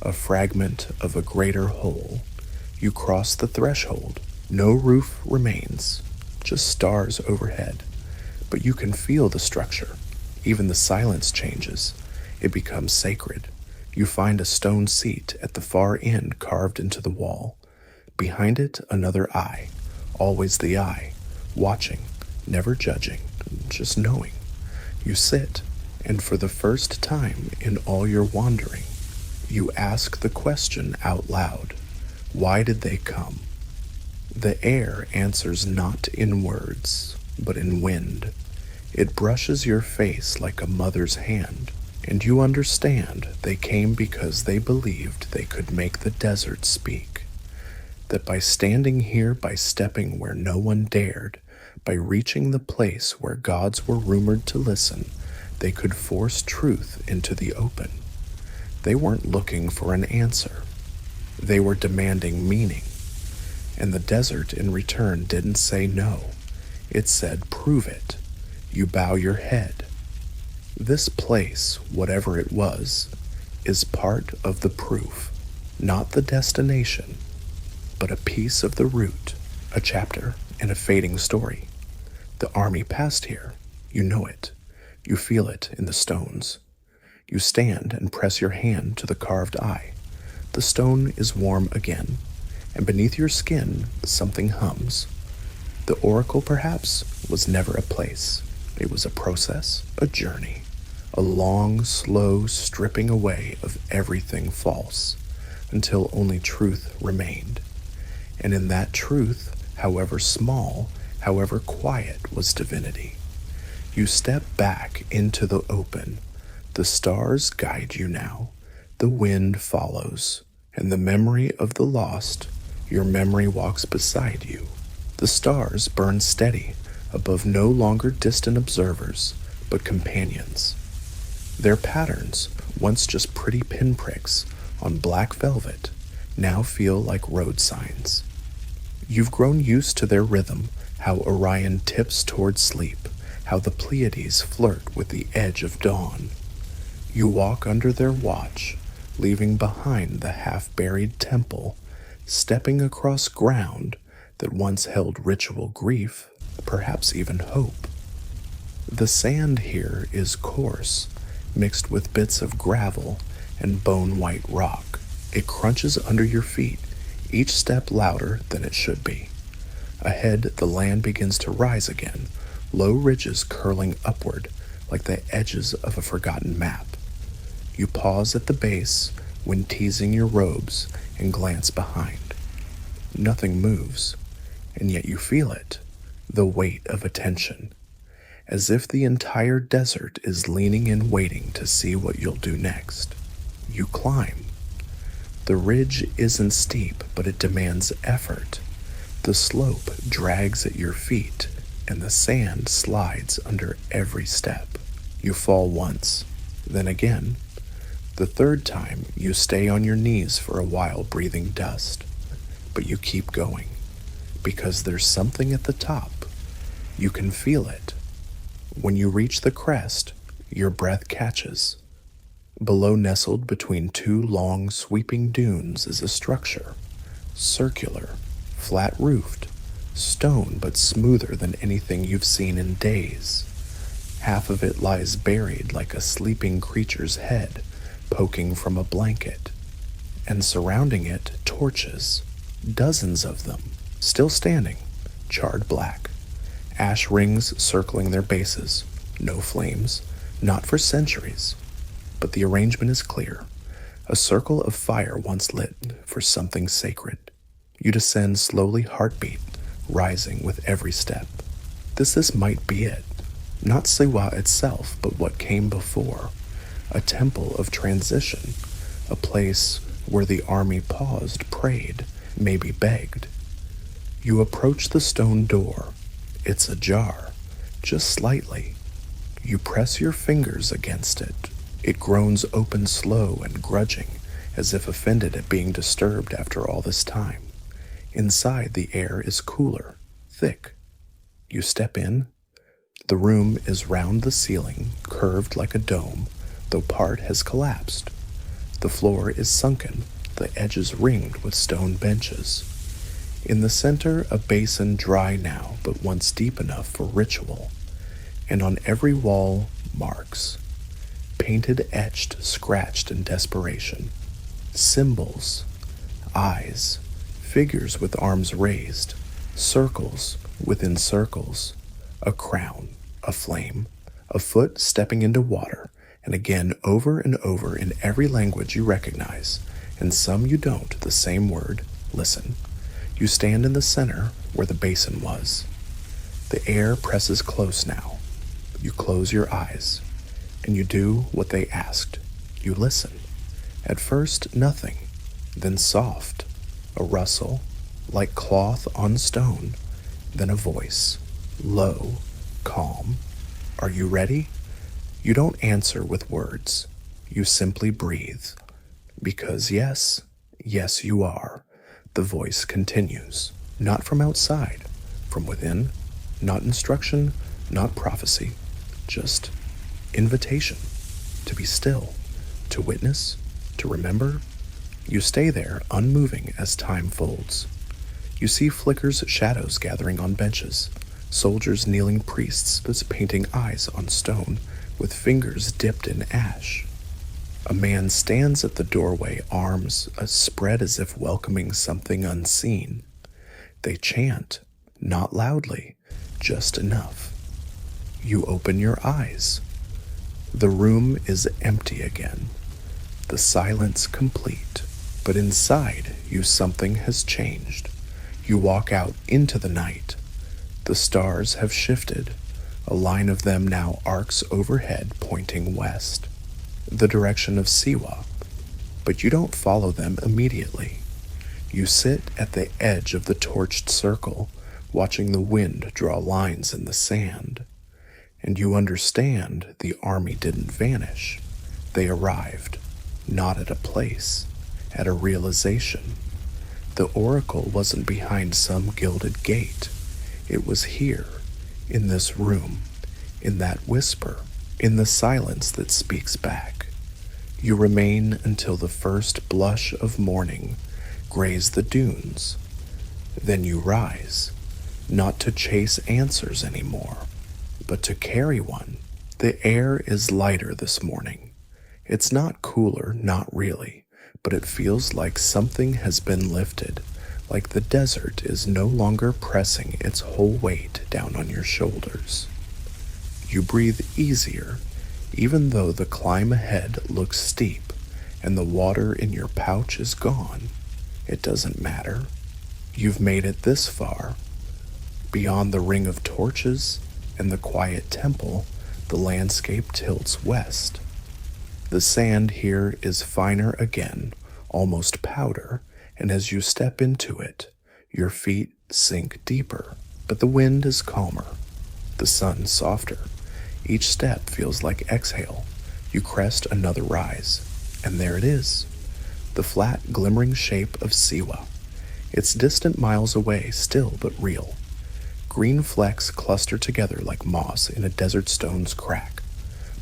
A fragment of a greater whole. You cross the threshold. No roof remains. Just stars overhead. But you can feel the structure. Even the silence changes. It becomes sacred. You find a stone seat at the far end carved into the wall. Behind it, another eye. Always the eye. Watching, never judging, just knowing. You sit, and for the first time in all your wandering, you ask the question out loud. Why did they come? The air answers not in words, but in wind. It brushes your face like a mother's hand, and you understand they came because they believed they could make the desert speak. That by standing here, by stepping where no one dared, by reaching the place where gods were rumored to listen, they could force truth into the open. They weren't looking for an answer. They were demanding meaning. And the desert in return didn't say no. It said, prove it. You bow your head. This place, whatever it was, is part of the proof, not the destination, but a piece of the route, a chapter in a fading story. The army passed here. You know it. You feel it in the stones. You stand and press your hand to the carved eye. The stone is warm again. and beneath your skin, something hums. The oracle, perhaps, was never a place. It was a process, a journey, a long, slow stripping away of everything false, until only truth remained. And in that truth, however small, however quiet, was divinity. You step back into the open. The stars guide you now. The wind follows, and the memory of the lost, your memory walks beside you. The stars burn steady above no longer distant observers, but companions. Their patterns, once just pretty pinpricks on black velvet, now feel like road signs. You've grown used to their rhythm, how Orion tips toward sleep, how the Pleiades flirt with the edge of dawn. You walk under their watch, leaving behind the half-buried temple, stepping across ground that once held ritual grief, perhaps even hope. The sand here is coarse, mixed with bits of gravel and bone-white rock. It crunches under your feet, each step louder than it should be. Ahead, the land begins to rise again, low ridges curling upward like the edges of a forgotten map. You pause at the base when teasing your robes and glance behind. Nothing moves, and yet you feel it, the weight of attention, as if the entire desert is leaning in waiting to see what you'll do next. You climb. The ridge isn't steep, but it demands effort. The slope drags at your feet, and the sand slides under every step. You fall once, then again. The third time, you stay on your knees for a while breathing dust, but you keep going, because there's something at the top. You can feel it. When you reach the crest, your breath catches. Below, nestled between two long, sweeping dunes, is a structure, circular, flat-roofed, stone but smoother than anything you've seen in days. Half of it lies buried like a sleeping creature's head, poking from a blanket, and surrounding it, torches, dozens of them, still standing, charred black, ash rings circling their bases, no flames, not for centuries, but the arrangement is clear, a circle of fire once lit for something sacred. You descend slowly, heartbeat rising with every step. This might be it, not Siwa itself, but what came before. A temple of transition, a place where the army paused, prayed, maybe begged. You approach the stone door. It's ajar, just slightly. You press your fingers against it. It groans open slow and grudging, as if offended at being disturbed after all this time. Inside, the air is cooler, thick. You step in. The room is round the ceiling, curved like a dome, though part has collapsed. The floor is sunken, the edges ringed with stone benches. In the center, a basin dry now, but once deep enough for ritual. And on every wall, marks. Painted, etched, scratched in desperation. Symbols, eyes, figures with arms raised, circles within circles, a crown, a flame, a foot stepping into water, and again over and over in every language you recognize, and some you don't, the same word, listen. You stand in the center where the basin was. The air presses close now. You close your eyes, and you do what they asked. You listen. At first, nothing, then soft, a rustle, like cloth on stone, then a voice, low, calm. Are you ready? You don't answer with words. You simply breathe. Because yes, you are. The voice continues. Not from outside, from within. Not instruction, not prophecy. Just invitation. To be still. To witness. To remember. You stay there, unmoving as time folds. You see flickers, shadows gathering on benches. Soldiers kneeling, priests painting eyes on stone, with fingers dipped in ash. A man stands at the doorway, arms spread as if welcoming something unseen. They chant, not loudly, just enough. You open your eyes. The room is empty again, the silence complete. But inside you, something has changed. You walk out into the night. The stars have shifted. A line of them now arcs overhead, pointing west, the direction of Siwa. But you don't follow them immediately. You sit at the edge of the torched circle, watching the wind draw lines in the sand. And you understand the army didn't vanish. They arrived, not at a place, at a realization. The oracle wasn't behind some gilded gate. It was here, in this room, in that whisper, in the silence that speaks back. You remain until the first blush of morning graze the dunes. Then you rise, not to chase answers anymore, but to carry one. The air is lighter this morning. It's not cooler, not really, but it feels like something has been lifted, like the desert is no longer pressing its whole weight down on your shoulders. You breathe easier, even though the climb ahead looks steep and the water in your pouch is gone. It doesn't matter. You've made it this far. Beyond the ring of torches and the quiet temple, the landscape tilts west. The sand here is finer again, almost powder, and as you step into it, your feet sink deeper, but the wind is calmer, the sun softer. Each step feels like exhale. You crest another rise, and there it is, the flat, glimmering shape of Siwa. It's distant miles away, still but real. Green flecks cluster together like moss in a desert stone's crack.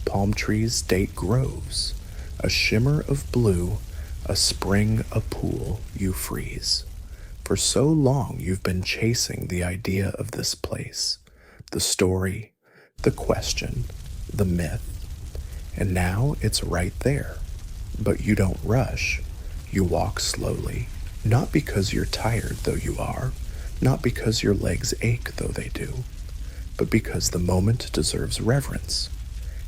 Palm trees date groves. A shimmer of blue, a spring, a pool, you freeze. For so long you've been chasing the idea of this place, the story, the question, the myth. And now it's right there. But you don't rush. You walk slowly, not because you're tired, though you are, not because your legs ache, though they do, but because the moment deserves reverence.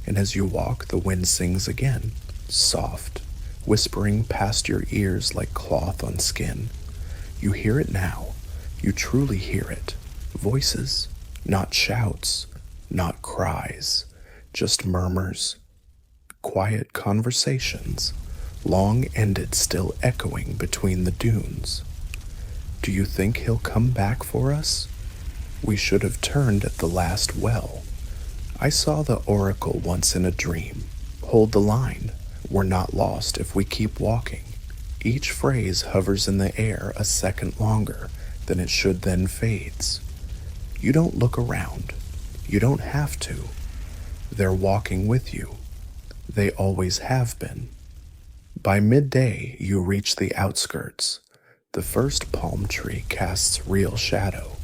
And as you walk, the wind sings again, soft, whispering past your ears like cloth on skin. You hear it now. You truly hear it. Voices, not shouts, not cries, just murmurs, quiet conversations, long-ended, still echoing between the dunes. Do you think he'll come back for us? We should have turned at the last well. I saw the oracle once in a dream. Hold the line. We're not lost if we keep walking. Each phrase hovers in the air a second longer than it should, then fades. You don't look around. You don't have to. They're walking with you. They always have been. By midday, you reach the outskirts. The first palm tree casts real shadow.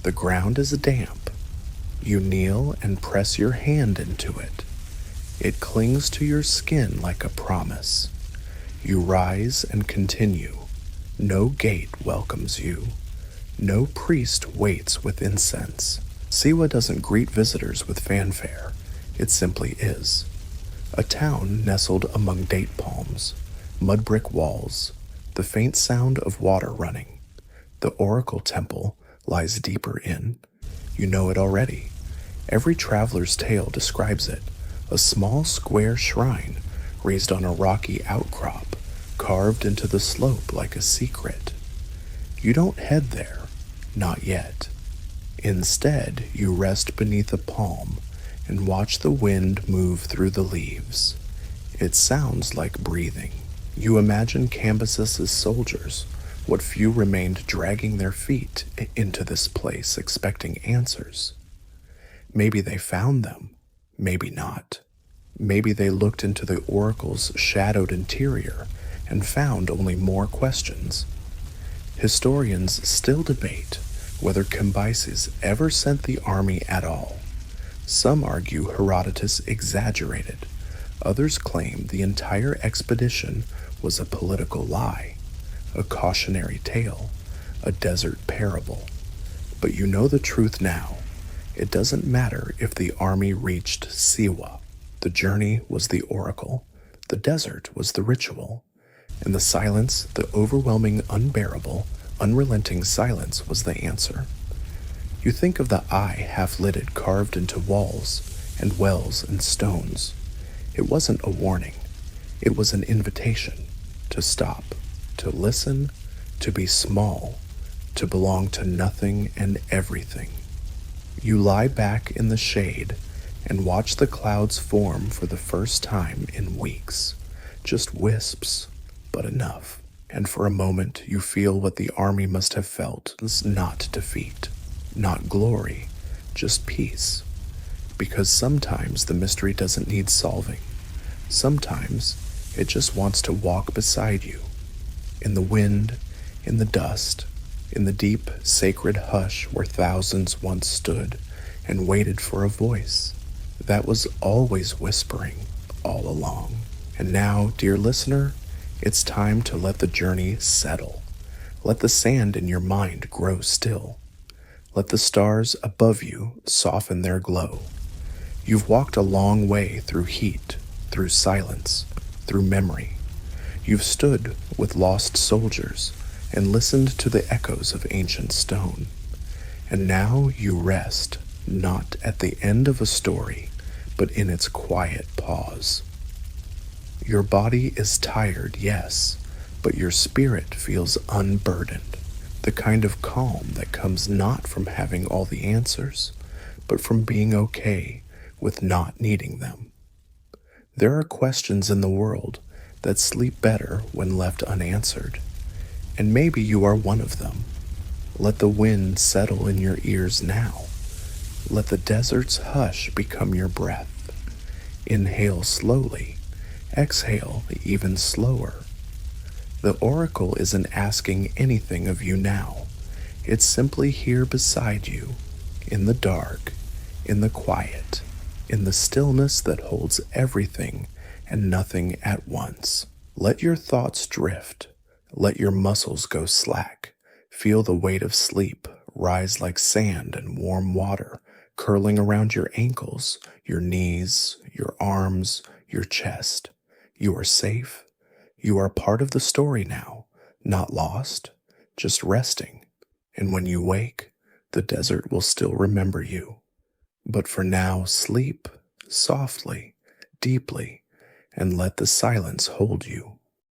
The ground is damp. You kneel and press your hand into it. It clings to your skin like a promise. You rise and continue. No gate welcomes you. No priest waits with incense. Siwa doesn't greet visitors with fanfare. It simply is. A town nestled among date palms, mud brick walls, the faint sound of water running. The oracle temple lies deeper in. You know it already. Every traveler's tale describes it. A small square shrine raised on a rocky outcrop, carved into the slope like a secret. You don't head there, not yet. Instead, you rest beneath a palm and watch the wind move through the leaves. It sounds like breathing. You imagine Cambyses' soldiers, what few remained, dragging their feet into this place, expecting answers. Maybe they found them, maybe not. Maybe they looked into the oracle's shadowed interior and found only more questions. Historians still debate whether Cambyses ever sent the army at all. Some argue Herodotus exaggerated. Others claim the entire expedition was a political lie, a cautionary tale, a desert parable. But you know the truth now. It doesn't matter if the army reached Siwa. The journey was the oracle, the desert was the ritual, and the silence, the overwhelming, unbearable, unrelenting silence was the answer. You think of the eye half-lidded carved into walls and wells and stones. It wasn't a warning. It was an invitation to stop, to listen, to be small, to belong to nothing and everything. You lie back in the shade and watch the clouds form for the first time in weeks. Just wisps, but enough. And for a moment you feel what the army must have felt, not defeat, not glory, just peace. Because sometimes the mystery doesn't need solving. Sometimes it just wants to walk beside you. In the wind, in the dust, in the deep, sacred hush where thousands once stood and waited for a voice that was always whispering all along. And now, dear listener, it's time to let the journey settle. Let the sand in your mind grow still. Let the stars above you soften their glow. You've walked a long way through heat, through silence, through memory. You've stood with lost soldiers and listened to the echoes of ancient stone. And now you rest, not at the end of a story, but in its quiet pause. Your body is tired, yes, but your spirit feels unburdened, the kind of calm that comes not from having all the answers, but from being okay with not needing them. There are questions in the world that sleep better when left unanswered, and maybe you are one of them. Let the wind settle in your ears now. Let the desert's hush become your breath. Inhale slowly, exhale even slower. The oracle isn't asking anything of you now. It's simply here beside you, in the dark, in the quiet, in the stillness that holds everything and nothing at once. Let your thoughts drift. Let your muscles go slack. Feel the weight of sleep rise like sand and warm water, curling around your ankles, your knees, your arms, your chest. You are safe. You are part of the story now, not lost, just resting. And when you wake, the desert will still remember you. But for now, sleep softly, deeply, and let the silence hold you.